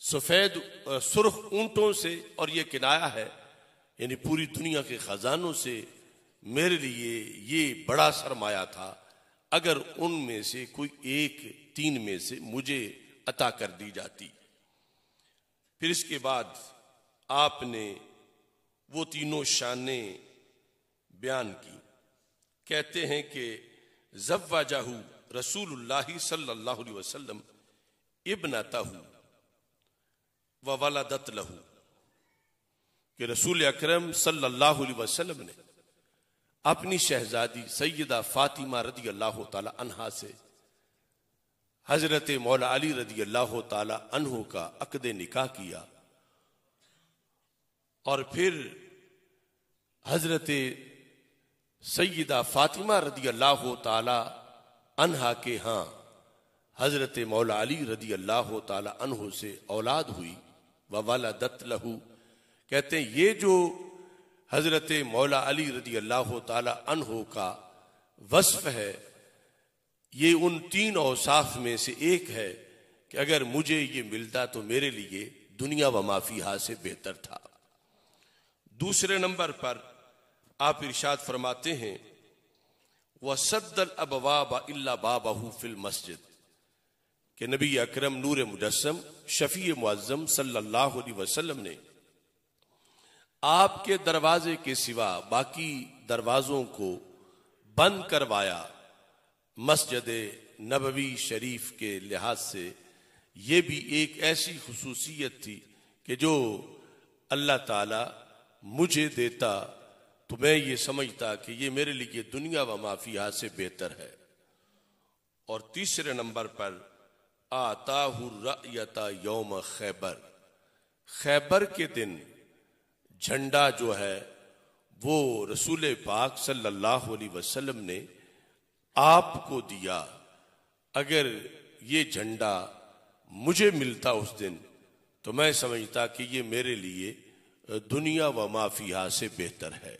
سفید سرخ اونٹوں سے، اور یہ کنایا ہے یعنی پوری دنیا کے خزانوں سے میرے لیے یہ بڑا سرمایہ تھا اگر ان میں سے کوئی ایک 3 میں سے مجھے عطا کر دی جاتی۔ پھر اس کے بعد آپ نے وہ تینوں شانیں بیان کی۔ کہتے ہیں کہ زوجہ رسول اللہ صلی اللہ علیہ وسلم ابنتہ وولدت لہ، کہ رسول اکرم صلی اللہ علیہ وسلم نے اپنی شہزادی سیدہ فاطمہ رضی اللہ تعالی عنہا سے حضرت مولا علی رضی اللہ تعالی عنہ کا عقد نکاح کیا، اور پھر حضرت سیدہ فاطمہ رضی اللہ تعالی عنہا کے ہاں حضرت مولا علی رضی اللہ تعالی عنہ سے اولاد ہوئی۔ وولدت لہ، کہتے ہیں یہ جو حضرت مولا علی رضی اللہ تعالی عنہ کا وصف ہے یہ ان 3 اوصاف میں سے ایک ہے کہ اگر مجھے یہ ملتا تو میرے لیے دنیا و ما فیہا سے بہتر تھا۔ دوسرے نمبر پر آپ ارشاد فرماتے ہیں وَسَدَّ الْأَبْوَابَ إِلَّا بَابَهُ فِي الْمَسْجِدِ، کہ نبی اکرم نور مجسم شفیع معظم صلی اللہ علیہ وسلم نے آپ کے دروازے کے سوا باقی دروازوں کو بند کروایا۔ مسجد نبوی شریف کے لحاظ سے یہ بھی ایک ایسی خصوصیت تھی کہ جو اللہ تعالی مجھے دیتا تو میں یہ سمجھتا کہ یہ میرے لیے دنیا و ما فیہا سے بہتر ہے۔ اور تیسرے نمبر پر آتاہ الرأیۃ یوم خیبر، خیبر کے دن جھنڈا جو ہے وہ رسول پاک صلی اللہ علیہ وسلم نے آپ کو دیا۔ اگر یہ جھنڈا مجھے ملتا اس دن تو میں سمجھتا کہ یہ میرے لیے دنیا و ما فیہا سے بہتر ہے۔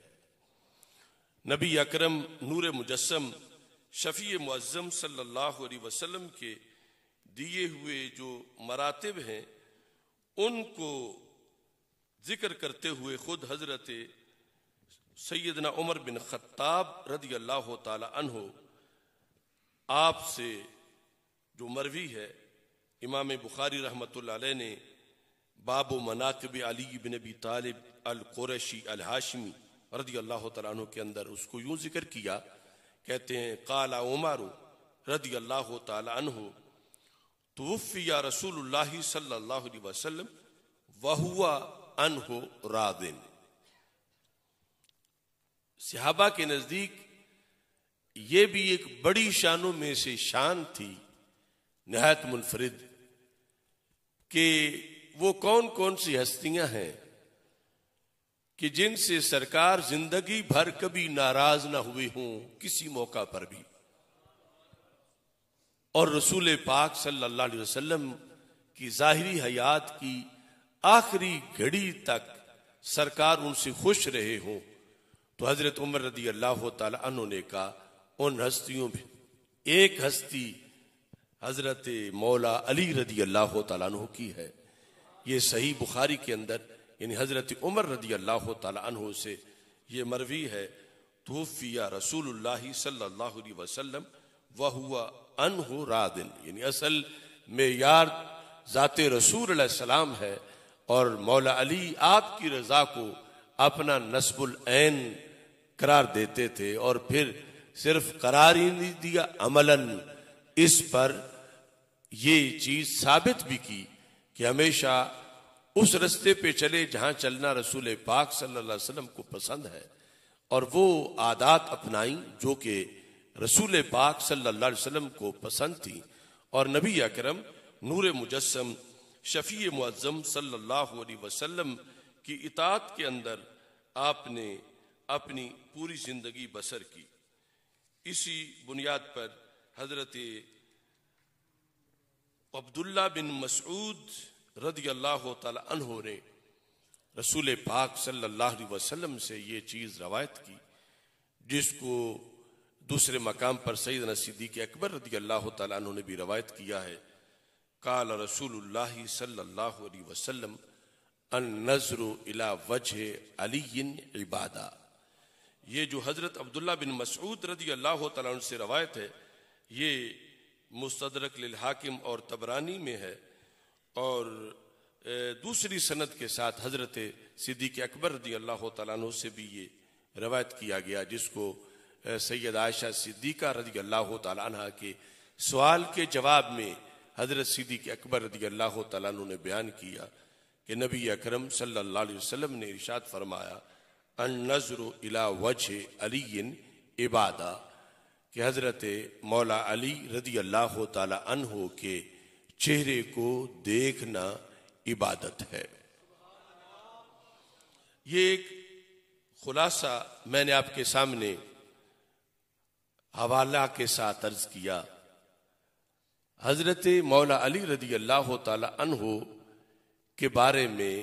نبی اکرم نور مجسم شفیع معظم صلی اللہ علیہ وسلم کے دیے ہوئے جو مراتب ہیں ان کو ذکر کرتے ہوئے خود حضرت سیدنا عمر بن خطاب رضی اللہ تعالی عنہ آپ سے جو مروی ہے، امام بخاری رحمۃ اللہ علیہ نے باب مناقب علی بن ابی طالب القرشی الہاشمی رضی اللہ تعالیٰ عنہ کے اندر اس کو یوں ذکر کیا، کہتے ہیں قال عمر رضی اللہ تعالیٰ عنہ توفی رسول اللہ صلی اللہ علیہ وسلم وہو عنہ راض۔ صحابہ کے نزدیک یہ بھی ایک بڑی شانوں میں سے شان تھی، نہایت منفرد، کہ وہ کون کون سی ہستیاں ہیں کہ جن سے سرکار زندگی بھر کبھی ناراض نہ ہوئے ہوں کسی موقع پر بھی، اور رسول پاک صلی اللہ علیہ وسلم کی ظاہری حیات کی آخری گھڑی تک سرکار ان سے خوش رہے ہوں۔ تو حضرت عمر رضی اللہ تعالی عنہ نے کہا ان ہستیوں میں ایک ہستی حضرت مولا علی رضی اللہ تعالیٰ عنہ کی ہے۔ یہ صحیح بخاری کے اندر یعنی حضرت عمر رضی اللہ تعالیٰ عنہ سے یہ مروی ہے توفی رسول اللہ صلی اللہ علیہ وسلم وہو عنہ راض، یعنی اصل معیار ذات رسول علیہ السلام ہے، اور مولا علی آپ کی رضا کو اپنا نسب العین قرار دیتے تھے، اور پھر صرف قرار ہی نہیں دیا، عملاً اس پر یہ چیز ثابت بھی کی کہ ہمیشہ اس رستے پہ چلے جہاں چلنا رسول پاک صلی اللہ علیہ وسلم کو پسند ہے، اور وہ عادات اپنائیں جو کہ رسول پاک صلی اللہ علیہ وسلم کو پسند تھی، اور نبی اکرم نور مجسم شفیع معظم صلی اللہ علیہ وسلم کی اطاعت کے اندر آپ نے اپنی پوری زندگی بسر کی۔ اسی بنیاد پر حضرت عبداللہ بن مسعود رضی اللہ تعالی عنہ نے رسول پاک صلی اللہ علیہ وسلم سے یہ چیز روایت کی، جس کو دوسرے مقام پر سیدنا صدیق اکبر رضی اللہ تعالیٰ عنہ نے بھی روایت کیا ہے، قال رسول اللہ صلی اللہ علیہ وسلم النظر الی وجہ علی عبادہ۔ یہ جو حضرت عبداللہ بن مسعود رضی اللہ تعالیٰ عنہ سے روایت ہے، یہ مستدرک للحاکم اور طبرانی میں ہے، اور دوسری سند کے ساتھ حضرت صدیق اکبر رضی اللہ تعالیٰ عنہ سے بھی یہ روایت کیا گیا، جس کو سید عائشہ صدیقہ رضی اللہ تعالیٰ عنہ کے سوال کے جواب میں حضرت صدیق اکبر رضی اللہ تعالیٰ عنہ نے بیان کیا کہ نبی اکرم صلی اللہ علیہ وسلم نے ارشاد فرمایا النظر الی وجہ علی عبادہ، کہ حضرت مولا علی رضی اللہ تعالیٰ عنہ کے چہرے کو دیکھنا عبادت ہے۔ یہ ایک خلاصہ میں نے آپ کے سامنے حوالہ کے ساتھ عرض کیا۔ حضرت مولا علی رضی اللہ تعالی عنہ کے بارے میں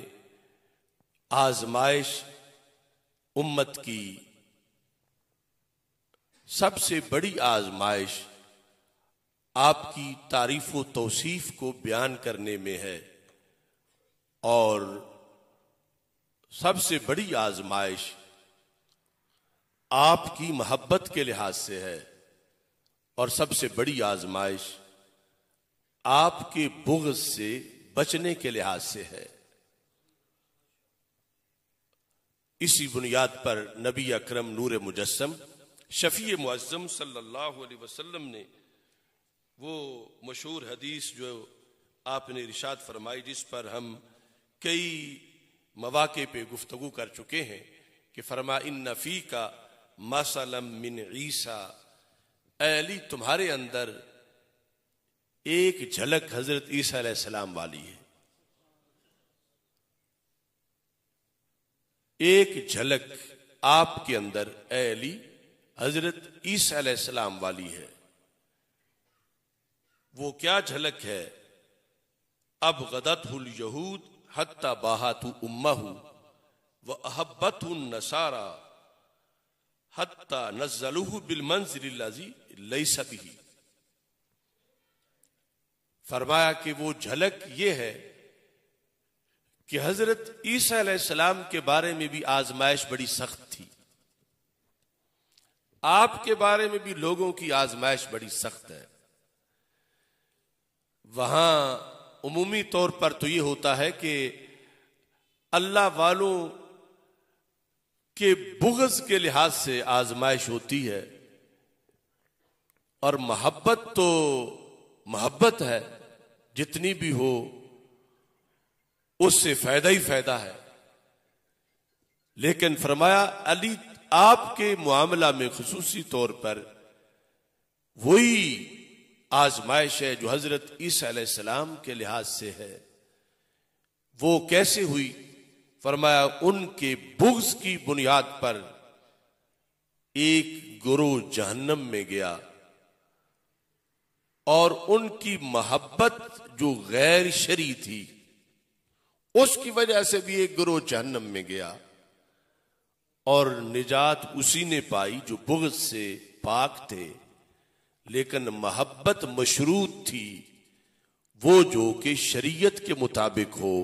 آزمائش امت کی سب سے بڑی آزمائش آپ کی تعریف و توصیف کو بیان کرنے میں ہے، اور سب سے بڑی آزمائش آپ کی محبت کے لحاظ سے ہے، اور سب سے بڑی آزمائش آپ کے بغض سے بچنے کے لحاظ سے ہے۔ اسی بنیاد پر نبی اکرم نور مجسم شفیع معظم صلی اللہ علیہ وسلم نے وہ مشہور حدیث جو آپ نے ارشاد فرمائی، جس پر ہم کئی مواقع پہ گفتگو کر چکے ہیں، کہ فرما ان فیک مثلا من عیسیٰ، اے علی تمہارے اندر ایک جھلک حضرت عیسیٰ علیہ السلام والی ہے، ایک جھلک آپ کے اندر اے علی حضرت عیسیٰ علیہ السلام والی ہے۔ وہ کیا جھلک ہے؟ ابغضتہ الیہود حتی باہت امہ واحبتہ النصارى حتی نزلوہ بالمنزل الذی لیس بہ۔ فرمایا کہ وہ جھلک یہ ہے کہ حضرت عیسیٰ علیہ السلام کے بارے میں بھی آزمائش بڑی سخت تھی، آپ کے بارے میں بھی لوگوں کی آزمائش بڑی سخت ہے۔ وہاں عمومی طور پر تو یہ ہوتا ہے کہ اللہ والوں کے بغض کے لحاظ سے آزمائش ہوتی ہے، اور محبت تو محبت ہے، جتنی بھی ہو اس سے فائدہ ہی فائدہ ہے۔ لیکن فرمایا علی آپ کے معاملہ میں خصوصی طور پر وہی آزمائش ہے جو حضرت عیسیٰ علیہ السلام کے لحاظ سے ہے۔ وہ کیسے ہوئی؟ فرمایا ان کے بغض کی بنیاد پر ایک گروہ جہنم میں گیا، اور ان کی محبت جو غیر شرعی تھی اس کی وجہ سے بھی ایک گروہ جہنم میں گیا، اور نجات اسی نے پائی جو بغض سے پاک تھے لیکن محبت مشروط تھی، وہ جو کہ شریعت کے مطابق ہو،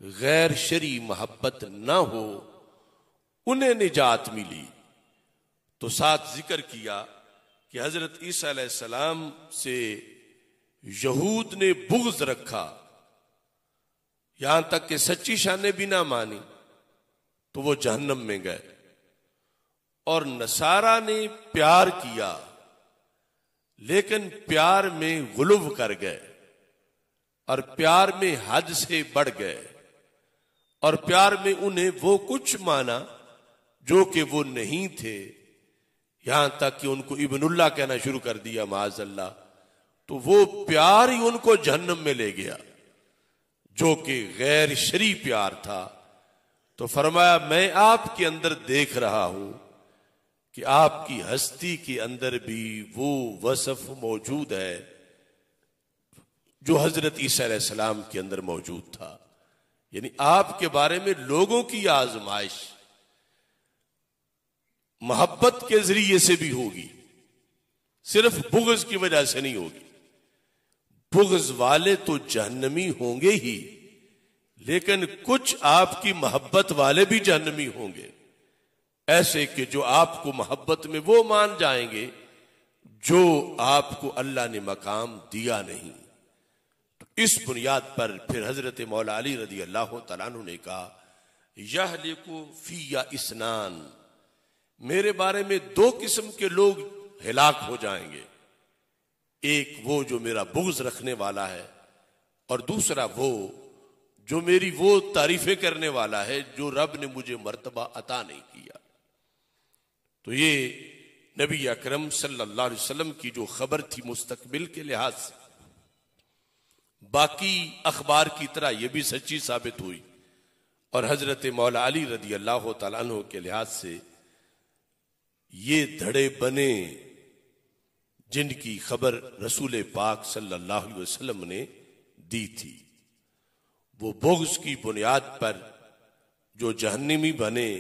غیر شرعی محبت نہ ہو، انہیں نجات ملی۔ تو ساتھ ذکر کیا کہ حضرت عیسیٰ علیہ السلام سے یہود نے بغض رکھا، یہاں تک کہ سچی شان بھی نہ مانی، تو وہ جہنم میں گئے، اور نصارہ نے پیار کیا لیکن پیار میں غلو کر گئے، اور پیار میں حد سے بڑھ گئے، اور پیار میں انہیں وہ کچھ مانا جو کہ وہ نہیں تھے، یہاں تک کہ ان کو ابن اللہ کہنا شروع کر دیا معاذ اللہ۔ تو وہ پیار ہی ان کو جہنم میں لے گیا جو کہ غیر شرعی پیار تھا۔ تو فرمایا میں آپ کے اندر دیکھ رہا ہوں کہ آپ کی ہستی کے اندر بھی وہ وصف موجود ہے جو حضرت عیسیٰ علیہ السلام کے اندر موجود تھا، یعنی آپ کے بارے میں لوگوں کی آزمائش محبت کے ذریعے سے بھی ہوگی، صرف بغض کی وجہ سے نہیں ہوگی. بغض والے تو جہنمی ہوں گے ہی، لیکن کچھ آپ کی محبت والے بھی جہنمی ہوں گے، ایسے کہ جو آپ کو محبت میں وہ مان جائیں گے جو آپ کو اللہ نے مقام دیا نہیں. تو اس بنیاد پر پھر حضرت مولا علی رضی اللہ تعالیٰ عنہ نے کہا یہلک فی اثنان، میرے بارے میں دو قسم کے لوگ ہلاک ہو جائیں گے، ایک وہ جو میرا بغض رکھنے والا ہے، اور دوسرا وہ جو میری وہ تعریفیں کرنے والا ہے جو رب نے مجھے مرتبہ عطا نہیں کیا. تو یہ نبی اکرم صلی اللہ علیہ وسلم کی جو خبر تھی مستقبل کے لحاظ سے، باقی اخبار کی طرح یہ بھی سچی ثابت ہوئی، اور حضرت مولا علی رضی اللہ تعالیٰ عنہ کے لحاظ سے یہ دھڑے بنے جن کی خبر رسول پاک صلی اللہ علیہ وسلم نے دی تھی، وہ بغض کی بنیاد پر جو جہنمی بنے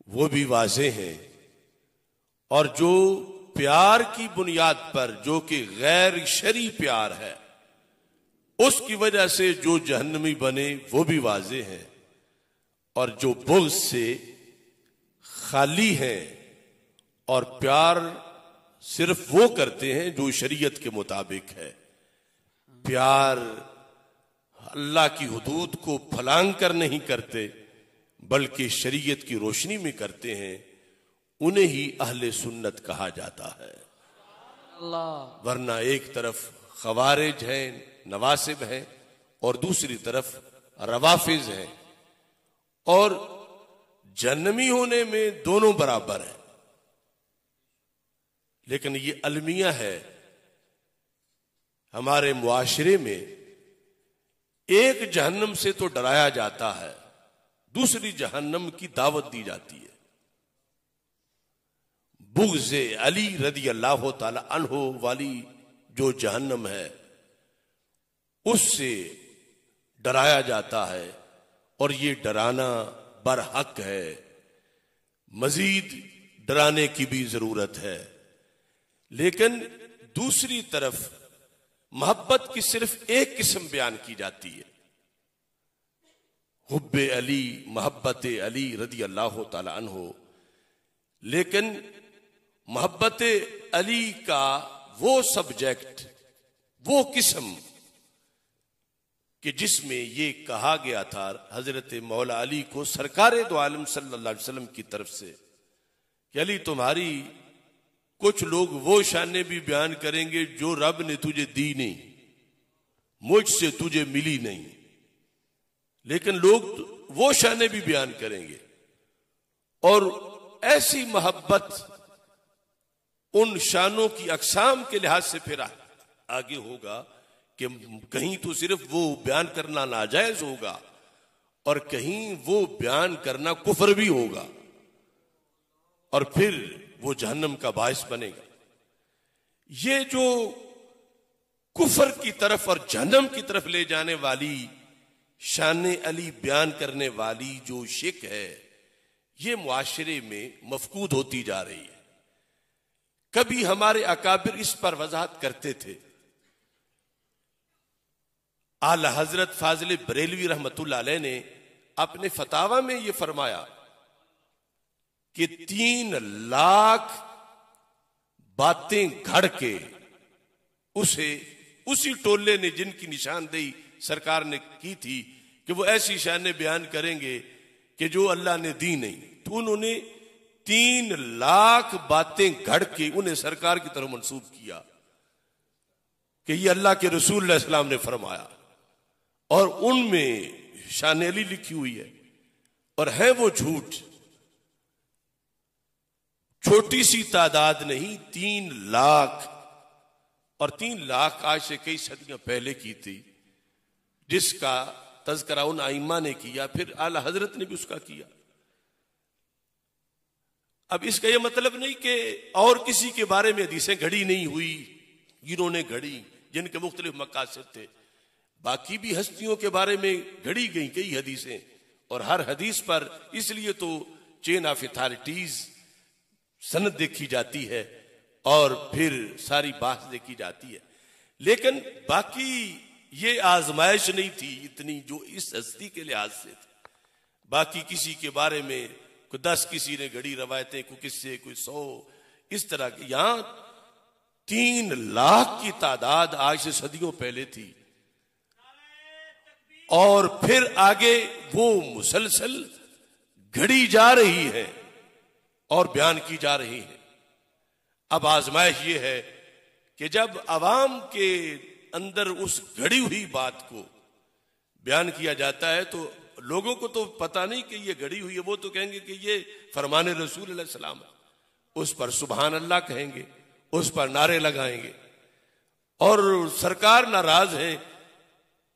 وہ بھی واضح ہیں، اور جو پیار کی بنیاد پر جو کہ غیر شرعی پیار ہے اس کی وجہ سے جو جہنمی بنے وہ بھی واضح ہیں، اور جو بغض سے خالی ہیں اور پیار صرف وہ کرتے ہیں جو شریعت کے مطابق ہے، پیار اللہ کی حدود کو پھلانگ کر نہیں کرتے بلکہ شریعت کی روشنی میں کرتے ہیں، انہیں ہی اہل سنت کہا جاتا ہے. اللہ. ورنہ ایک طرف خوارج ہیں، نواسب ہیں، اور دوسری طرف روافض ہیں، اور جہنمی ہونے میں دونوں برابر ہیں. لیکن یہ المیہ ہے ہمارے معاشرے میں، ایک جہنم سے تو ڈرایا جاتا ہے، دوسری جہنم کی دعوت دی جاتی ہے. بغض علی رضی اللہ تعالی عنہ والی جو جہنم ہے اس سے ڈرایا جاتا ہے، اور یہ ڈرانا برحق ہے، مزید ڈرانے کی بھی ضرورت ہے. لیکن دوسری طرف محبت کی صرف ایک قسم بیان کی جاتی ہے، حب علی، محبت علی رضی اللہ تعالی عنہ. لیکن محبت علی کا وہ سبجیکٹ، وہ قسم کہ جس میں یہ کہا گیا تھا حضرت مولا علی کو سرکار دو عالم صلی اللہ علیہ وسلم کی طرف سے کہ علی تمہاری کچھ لوگ وہ شانیں بھی بیان کریں گے جو رب نے تجھے دی نہیں، مجھ سے تجھے ملی نہیں، لیکن لوگ وہ شانیں بھی بیان کریں گے. اور ایسی محبت ان شانوں کی اقسام کے لحاظ سے پھر آگے ہوگا کہ کہیں تو صرف وہ بیان کرنا ناجائز ہوگا اور کہیں وہ بیان کرنا کفر بھی ہوگا، اور پھر وہ جہنم کا باعث بنے گا. یہ جو کفر کی طرف اور جہنم کی طرف لے جانے والی شان علی بیان کرنے والی جو شک ہے، یہ معاشرے میں مفقود ہوتی جا رہی ہے. کبھی ہمارے اکابر اس پر وضاحت کرتے تھے. اعلی حضرت فاضل بریلوی رحمت اللہ علیہ نے اپنے فتاوی میں یہ فرمایا کہ 3 لاکھ باتیں گھڑ کے اسے اسی ٹولے نے جن کی نشاندہی سرکار نے کی تھی کہ وہ ایسی شانیں بیان کریں گے کہ جو اللہ نے دی نہیں، تو انہوں نے 3 لاکھ باتیں گھڑ کے انہیں سرکار کی طرف منسوب کیا کہ یہ اللہ کے رسول علیہ السلام نے فرمایا، اور ان میں شان علی لکھی ہوئی ہے، اور ہے وہ جھوٹ. چھوٹی سی تعداد نہیں، 3 لاکھ، اور 3 لاکھ آج سے کئی صدیاں پہلے کی تھی، جس کا تذکرہ ان ائمہ نے کیا، پھر اعلی حضرت نے بھی اس کا کیا. اب اس کا یہ مطلب نہیں کہ اور کسی کے بارے میں حدیثیں گھڑی نہیں ہوئی، جنہوں نے گھڑی، جن کے مختلف مقاصد تھے. باقی بھی ہستیوں کے بارے میں گھڑی گئی کئی حدیثیں، اور ہر حدیث پر اس لیے تو چین آف اتھارٹیز سند دیکھی جاتی ہے، اور پھر ساری بحث کی جاتی ہے. لیکن باقی یہ آزمائش نہیں تھی اتنی جو اس ہستی کے لحاظ سے تھی. باقی کسی کے بارے میں کوئی 10 کسی نے گھڑی روایتیں، کوئی کس سے کوئی 100 اس طرح کی. یہاں 3 لاکھ کی تعداد آج سے صدیوں پہلے تھی، اور پھر آگے وہ مسلسل گھڑی جا رہی ہے اور بیان کی جا رہی ہے. اب آزمائش یہ ہے کہ جب عوام کے اندر اس گھڑی ہوئی بات کو بیان کیا جاتا ہے تو لوگوں کو تو پتہ نہیں کہ یہ گھڑی ہوئی ہے، وہ تو کہیں گے کہ یہ فرمان رسول علیہ السلام ہے. اس پر سبحان اللہ کہیں گے، اس پر نعرے لگائیں گے، اور سرکار ناراض ہیں.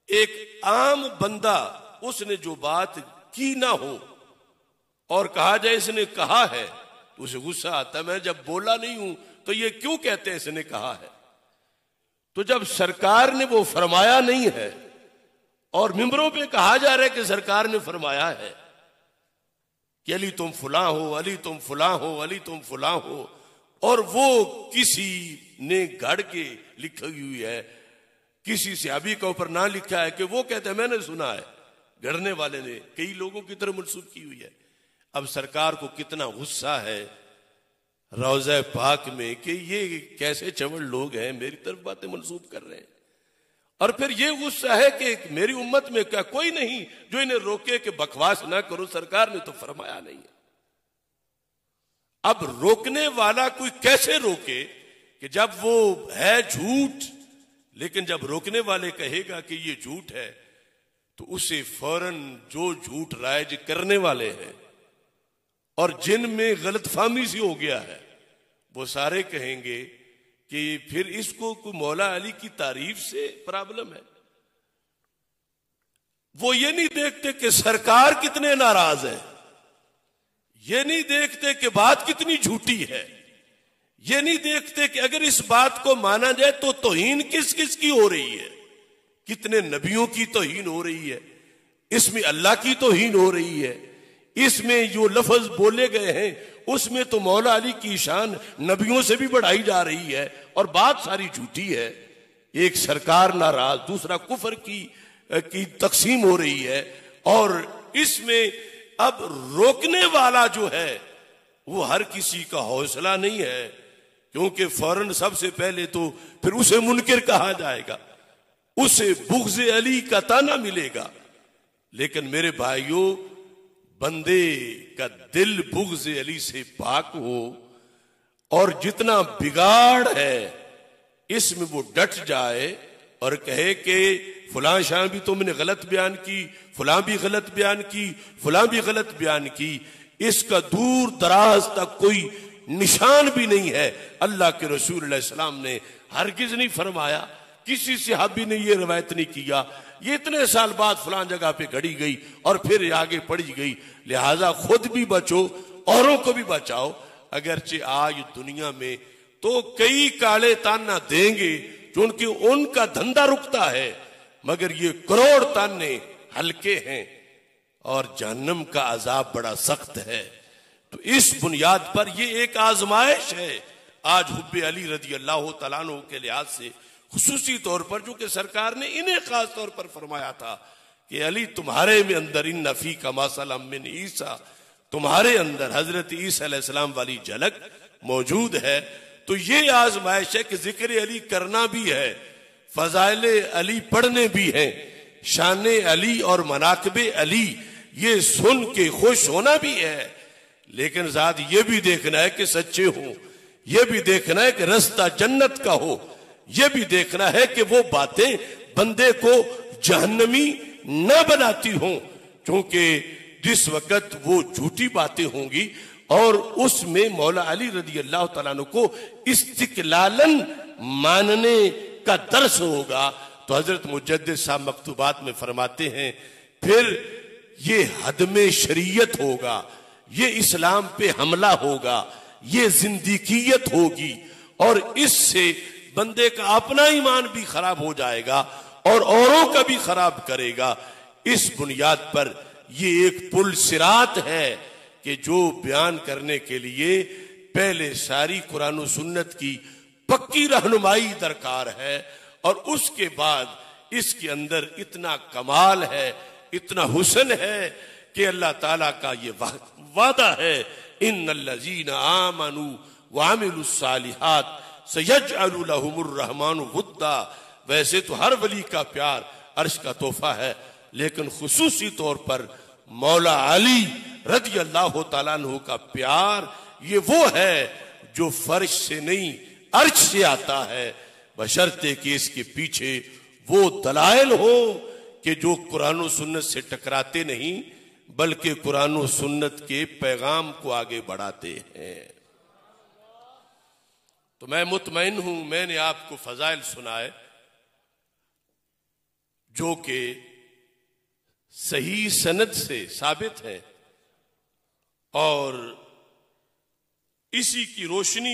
ایک عام بندہ اس نے جو بات کی نہ ہو اور کہا جائے اس نے کہا ہے تو اسے غصہ آتا ہے. میں جب بولا نہیں ہوں تو یہ کیوں کہتے ہیں اس نے کہا ہے؟ تو جب سرکار نے وہ فرمایا نہیں ہے اور ممبروں پہ کہا جا رہا ہے کہ سرکار نے فرمایا ہے کہ علی تم فلاں ہو، علی تم فلاں ہو، علی تم فلاں ہو، اور وہ کسی نے گھڑ کے لکھی ہوئی ہے، کسی صحابی کے اوپر نہ لکھا ہے کہ وہ کہتے ہیں میں نے سنا ہے، گھڑنے والے نے کئی لوگوں کی طرف منسوب کی ہوئی ہے. اب سرکار کو کتنا غصہ ہے روضہ پاک میں کہ یہ کیسے چوڑ لوگ ہیں میری طرف باتیں منسوب کر رہے ہیں. اور پھر یہ غصہ ہے کہ میری امت میں کیا کوئی نہیں جو انہیں روکے کہ بکواس نہ کرو، سرکار نے تو فرمایا نہیں ہے. اب روکنے والا کوئی کیسے روکے کہ جب وہ ہے جھوٹ، لیکن جب روکنے والے کہے گا کہ یہ جھوٹ ہے تو اسے فوراً جو جھوٹ رائج کرنے والے ہیں اور جن میں غلط فہمی سی ہو گیا ہے وہ سارے کہیں گے کہ پھر اس کو کوئی مولا علی کی تعریف سے پرابلم ہے. وہ یہ نہیں دیکھتے کہ سرکار کتنے ناراض ہیں، یہ نہیں دیکھتے کہ بات کتنی جھوٹی ہے، یہ نہیں دیکھتے کہ اگر اس بات کو مانا جائے تو توہین کس کس کی ہو رہی ہے. کتنے نبیوں کی توہین ہو رہی ہے، اس میں اللہ کی توہین ہو رہی ہے، اس میں جو لفظ بولے گئے ہیں اس میں تو مولا علی کی شان نبیوں سے بھی بڑھائی جا رہی ہے، اور بات ساری جھوٹی ہے. ایک سرکار ناراض، دوسرا کفر کی تقسیم ہو رہی ہے، اور اس میں اب روکنے والا جو ہے وہ ہر کسی کا حوصلہ نہیں ہے، کیونکہ فوراً سب سے پہلے تو پھر اسے منکر کہا جائے گا، اسے بغض علی کا تانا ملے گا. لیکن میرے بھائیوں، بندے کا دل بغض علی سے پاک ہو اور جتنا بگاڑ ہے اس میں وہ ڈٹ جائے اور کہے کہ فلاں شاہ بھی تم نے غلط بیان کی، فلاں بھی غلط بیان کی، فلاں بھی غلط بیان کی، اس کا دور دراز تک کوئی نشان بھی نہیں ہے. اللہ کے رسول علیہ السلام نے ہرگز نہیں فرمایا، کسی صحابی نے یہ روایت نہیں کیا، یہ اتنے سال بعد فلان جگہ پہ گھڑی گئی اور پھر آگے پڑھی گئی. لہذا خود بھی بچو، اوروں کو بھی بچاؤ. اگرچہ آج دنیا میں تو کئی کالے تانا دیں گے چونکہ ان کا دھندا رکتا ہے، مگر یہ کروڑ تانے ہلکے ہیں اور جہنم کا عذاب بڑا سخت ہے. تو اس بنیاد پر یہ ایک آزمائش ہے آج حب علی رضی اللہ تعالیٰ عنہ کے لحاظ سے، خصوصی طور پر جو کہ سرکار نے انہیں خاص طور پر فرمایا تھا کہ علی تمہارے میں اندر ان نفی کا مثلا من عیسیٰ، تمہارے اندر حضرت عیسیٰ علیہ السلام والی جھلک موجود ہے. تو یہ آزمائش ہے کہ ذکر علی کرنا بھی ہے، فضائل علی پڑھنے بھی ہیں، شان علی اور مناقب علی یہ سن کے خوش ہونا بھی ہے، لیکن ذات یہ بھی دیکھنا ہے کہ سچے ہوں، یہ بھی دیکھنا ہے کہ رستہ جنت کا ہو، یہ بھی دیکھنا ہے کہ وہ باتیں بندے کو جہنمی نہ بناتی ہوں، کیونکہ جس وقت وہ جھوٹی باتیں ہوں گی اور اس میں مولا علی رضی اللہ تعالیٰ عنہ کو استقلالن ماننے کا درس ہوگا. تو حضرت مجدد صاحب مکتوبات میں فرماتے ہیں پھر یہ حدم شریعت ہوگا، یہ اسلام پہ حملہ ہوگا، یہ زندگیت ہوگی، اور اس سے بندے کا اپنا ایمان بھی خراب ہو جائے گا اور اوروں کا بھی خراب کرے گا. اس بنیاد پر یہ ایک پل صراط ہے کہ جو بیان کرنے کے لیے پہلے ساری قرآن و سنت کی پکی رہنمائی درکار ہے، اور اس کے بعد اس کے اندر اتنا کمال ہے، اتنا حسن ہے کہ اللہ تعالیٰ کا یہ وعدہ ہے، ان الذین آمنوا وعملوا الصالحات سیجعل لهم الرحمن ودا۔ ویسے تو ہر ولی کا پیار عرش کا تحفہ ہے، لیکن خصوصی طور پر مولا علی رضی اللہ تعالیٰ عنہ کا پیار یہ وہ ہے جو فرش سے نہیں عرش سے آتا ہے، بشرطے کہ اس کے پیچھے وہ دلائل ہو کہ جو قرآن و سنت سے ٹکراتے نہیں بلکہ قرآن و سنت کے پیغام کو آگے بڑھاتے ہیں۔ تو میں مطمئن ہوں میں نے آپ کو فضائل سنائے جو کہ صحیح سند سے ثابت ہے، اور اسی کی روشنی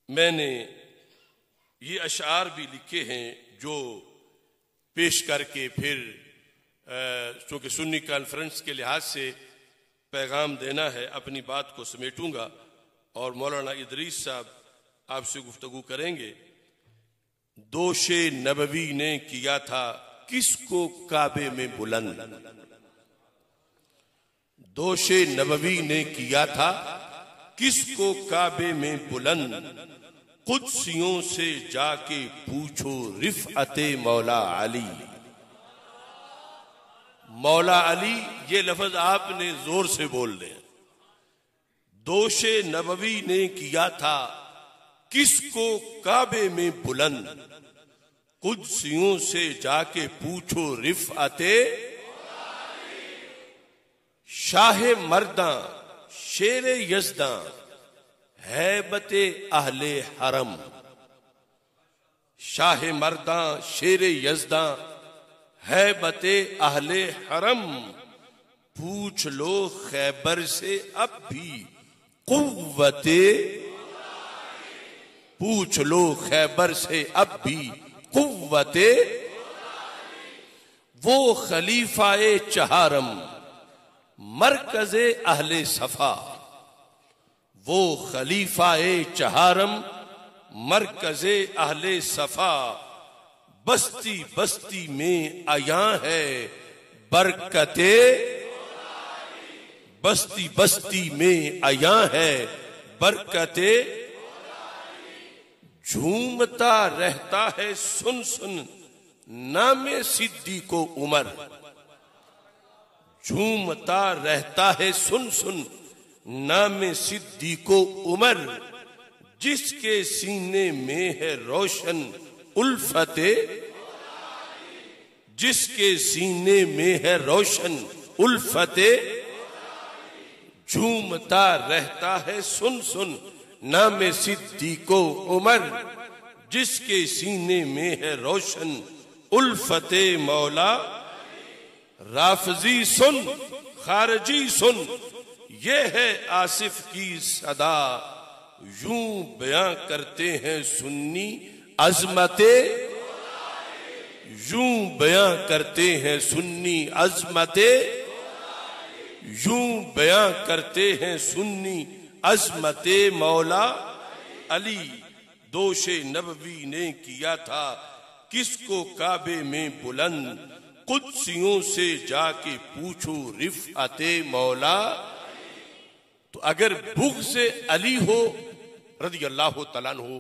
میں نے یہ اشعار بھی لکھے ہیں جو پیش کر کے پھر چونکہ سنی کانفرنس کے لحاظ سے پیغام دینا ہے اپنی بات کو سمیٹوں گا، اور مولانا ادریس صاحب آپ سے گفتگو کریں گے۔ دوش نبوی نے کیا تھا کس کو کعبے میں بلند، دوش نبوی نے کیا تھا کس کو کعبے میں بلند، قدسیوں سے جا کے پوچھو رفعت مولا علی۔ مولا علی یہ لفظ آپ نے زور سے بول دیں۔ دوش نبوی نے کیا تھا کس کو کعبے میں بلند، قدسیوں سے جا کے پوچھو رفعت شاہ مرداں شیر یزداں ہیبت اہل حرم۔ شاہ مرداں شیر یزداں ہیبت اہل حرم، پوچھ لو خیبر سے اب بھی قوت، پوچھ لو خیبر سے اب بھی قوت، وہ خلیفہ چہارم مرکز اہل صفا، وہ خلیفہ چہارم مرکز اہل صفا، بستی بستی میں عیاں ہے برکت، بستی بستی میں عیاں ہے برکت، جھومتا رہتا ہے سن سن نام صدیق و عمر، جھومتا رہتا ہے سن سن نام صدیق و عمر، جس کے سینے میں ہے روشن الفت، جس کے سینے میں ہے روشن الفت، جھومتا رہتا ہے سن سن نام صدیق و عمر، جس کے سینے میں ہے روشن الفت مولا۔ رافضی سن خارجی سن یہ ہے آصف کی صدا، یوں بیاں کرتے ہیں سنی عظمت، یوں بیاں کرتے ہیں سنی عظمت، یوں بیاں کرتے ہیں سنی عظمت مولا علی۔ دوش نبوی نے کیا تھا کس کو کعبے میں بلند، قدسیوں سے جا کے پوچھو رفعت مولا۔ تو اگر بغض علی ہو رضی اللہ تعالیٰ عنہ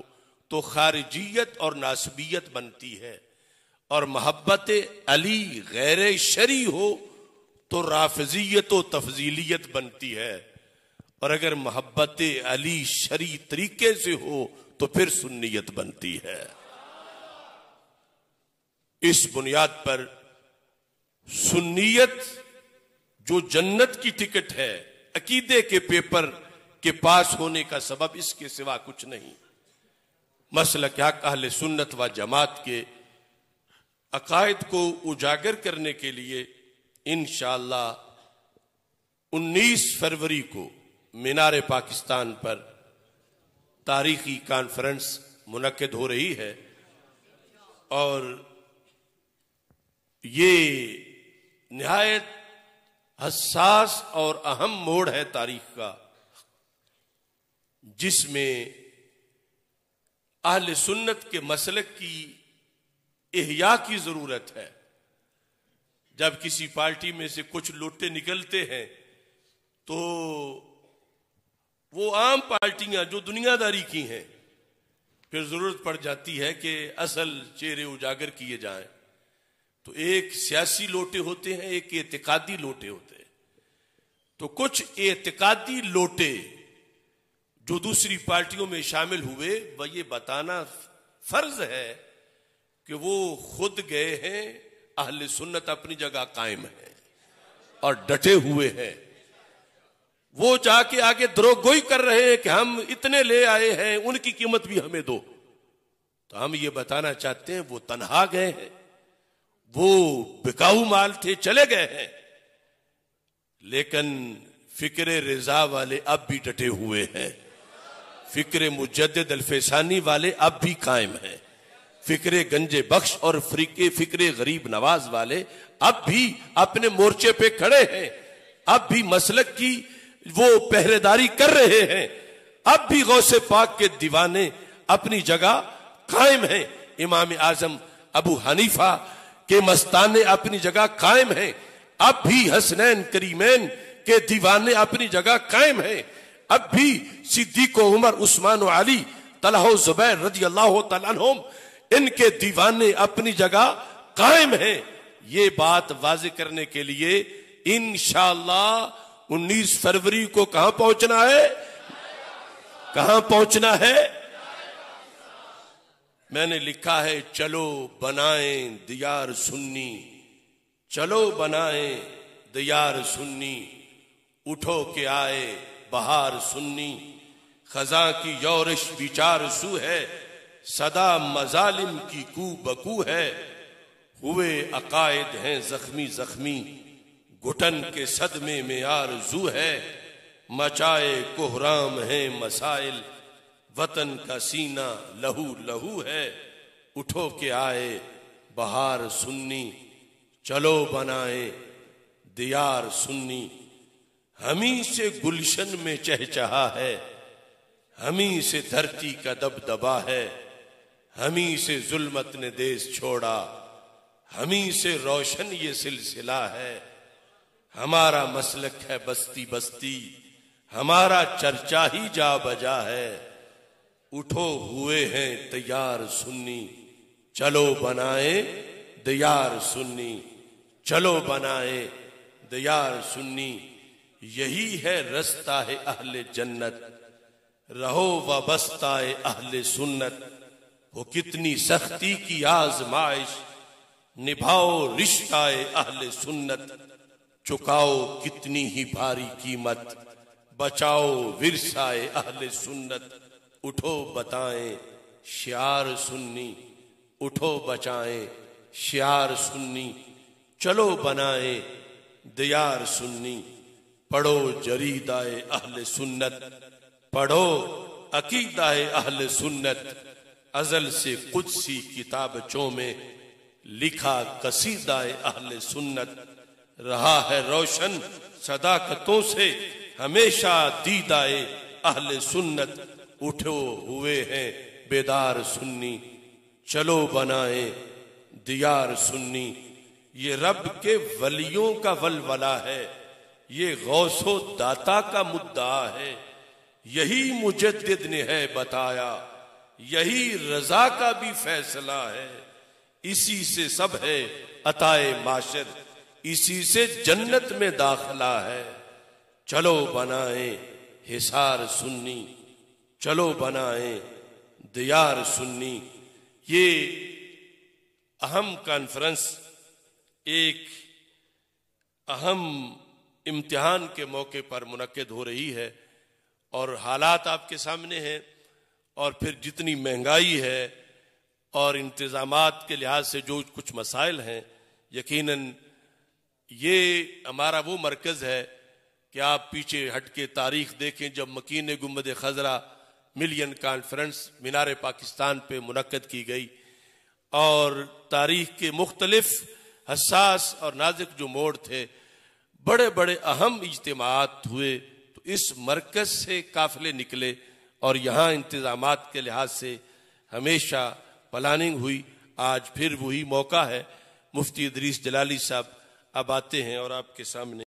تو خارجیت اور ناسبیت بنتی ہے، اور محبت علی غیر شرعی ہو تو رافضیت و تفضیلیت بنتی ہے، اور اگر محبت علی شرعی طریقے سے ہو تو پھر سنیت بنتی ہے۔ اس بنیاد پر سنیت جو جنت کی ٹکٹ ہے، عقیدے کے پیپر کے پاس ہونے کا سبب اس کے سوا کچھ نہیں۔ مسلک حق اہل سنت و جماعت کے عقائد کو اجاگر کرنے کے لیے انشاءاللہ 19 فروری کو مینار پاکستان پر تاریخی کانفرنس منعقد ہو رہی ہے، اور یہ نہایت حساس اور اہم موڑ ہے تاریخ کا، جس میں اہل سنت کے مسلک کی احیاء کی ضرورت ہے. جب کسی پارٹی میں سے کچھ لوٹے نکلتے ہیں تو وہ عام پارٹیاں جو دنیا داری کی ہیں، پھر ضرورت پڑ جاتی ہے کہ اصل چہرے اجاگر کیے جائیں. تو ایک سیاسی لوٹے ہوتے ہیں، ایک اعتقادی لوٹے ہوتے ہیں. تو کچھ اعتقادی لوٹے جو دوسری پارٹیوں میں شامل ہوئے، وہ یہ بتانا فرض ہے کہ وہ خود گئے ہیں، اہل سنت اپنی جگہ قائم ہے اور ڈٹے ہوئے ہیں. وہ جا کے آگے دروگوئی کر رہے ہیں کہ ہم اتنے لے آئے ہیں، ان کی قیمت بھی ہمیں دو. تو ہم یہ بتانا چاہتے ہیں وہ تنہا گئے ہیں، وہ بکاؤ مال تھے، چلے گئے ہیں. لیکن فکر رضا والے اب بھی ڈٹے ہوئے ہیں، فکر مجدد الفسانی والے اب بھی قائم ہیں، فکر گنج بخش اور فکر غریب نواز والے اب بھی اپنے مورچے پہ کھڑے ہیں، اب بھی مسلک کی وہ پہرے داری کر رہے ہیں، اب بھی غوث پاک کے دیوانے اپنی جگہ قائم ہیں. امام اعظم ابو حنیفہ کے مستانے اپنی جگہ قائم ہیں، اب بھی حسنین کریمین کے دیوانے اپنی جگہ قائم ہیں، اب بھی صدیق و عمر عثمان و علی طلحہ و زبیر رضی اللہ تعالیٰ عنہم ان کے دیوانے اپنی جگہ قائم ہیں. یہ بات واضح کرنے کے لیے انشاءاللہ 19 فروری کو کہاں پہنچنا ہے؟ کہاں پہنچنا ہے؟ میں نے لکھا ہے چلو بنائیں دیار سنی، چلو بنائیں دیار سنی، اٹھو کے آئے بہار سنی، خزاں کی یورش بیچار سو ہے، صدا مظالم کی کو بکو ہے، ہوئے عقائد ہیں زخمی زخمی، گھٹن کے صدمے میں آرزو ہے، مچائے کوہرام ہیں مسائل، وطن کا سینہ لہو لہو ہے، اٹھو کے آئے بہار سنی، چلو بنائیں دیار سنی. ہمیں سے گلشن میں چہچہا ہے، ہمیں سے دھرتی کا دبدبا ہے، ہمیں سے ظلمت نے دیس چھوڑا، ہمیں سے روشن یہ سلسلہ ہے. ہمارا مسلک ہے بستی بستی، ہمارا چرچا ہی جا بجا ہے، اٹھو ہوئے ہیں تیار سنی، چلو بنائیں دیار سنی، چلو بنائیں دیار سنی. یہی ہے رستہ ہے اہل جنت، رہو وابستہ اہل سنت. ہو کتنی سختی کی آزمائش، نبھاؤ رشتہ اہل سنت، چکاؤ کتنی ہی بھاری قیمت، بچاؤ ورثہ اہل سنت. اٹھو بتائیں شعار سنی، اٹھو بچائیں شعار سنی، چلو بنائیں دیار سنی. پڑھو جریدہ اہل سنت، پڑھو عقیدہ اہل سنت، ازل سے قدسی کتابچوں میں لکھا قصیدہ اہل سنت. رہا ہے روشن صداقتوں سے ہمیشہ دیدہ اہل سنت. اٹھو ہوئے ہیں بیدار سنی، چلو بنائیں دیار سنی. یہ رب کے ولیوں کا ولولہ ہے، یہ غوث و داتا کا مدعا ہے. یہی مجدد نے ہے بتایا، یہی رضا کا بھی فیصلہ ہے. اسی سے سب ہے عطائے معاشر، اسی سے جنت میں داخلہ ہے. چلو بنائیں حصار سنی، چلو بنائیں دیار سنی. یہ اہم کانفرنس ایک اہم امتحان کے موقع پر منعقد ہو رہی ہے، اور حالات آپ کے سامنے ہیں، اور پھر جتنی مہنگائی ہے اور انتظامات کے لحاظ سے جو کچھ مسائل ہیں، یقیناً یہ ہمارا وہ مرکز ہے کہ آپ پیچھے ہٹ کے تاریخ دیکھیں. جب مکین گنبد خضرا ملین کانفرنس مینار پاکستان پہ منعقد کی گئی اور تاریخ کے مختلف حساس اور نازک جو موڑ تھے، بڑے بڑے اہم اجتماعات ہوئے، تو اس مرکز سے قافلے نکلے اور یہاں انتظامات کے لحاظ سے ہمیشہ پلاننگ ہوئی. آج پھر وہی موقع ہے. مفتی ادریس جلالی صاحب اب آتے ہیں اور آپ کے سامنے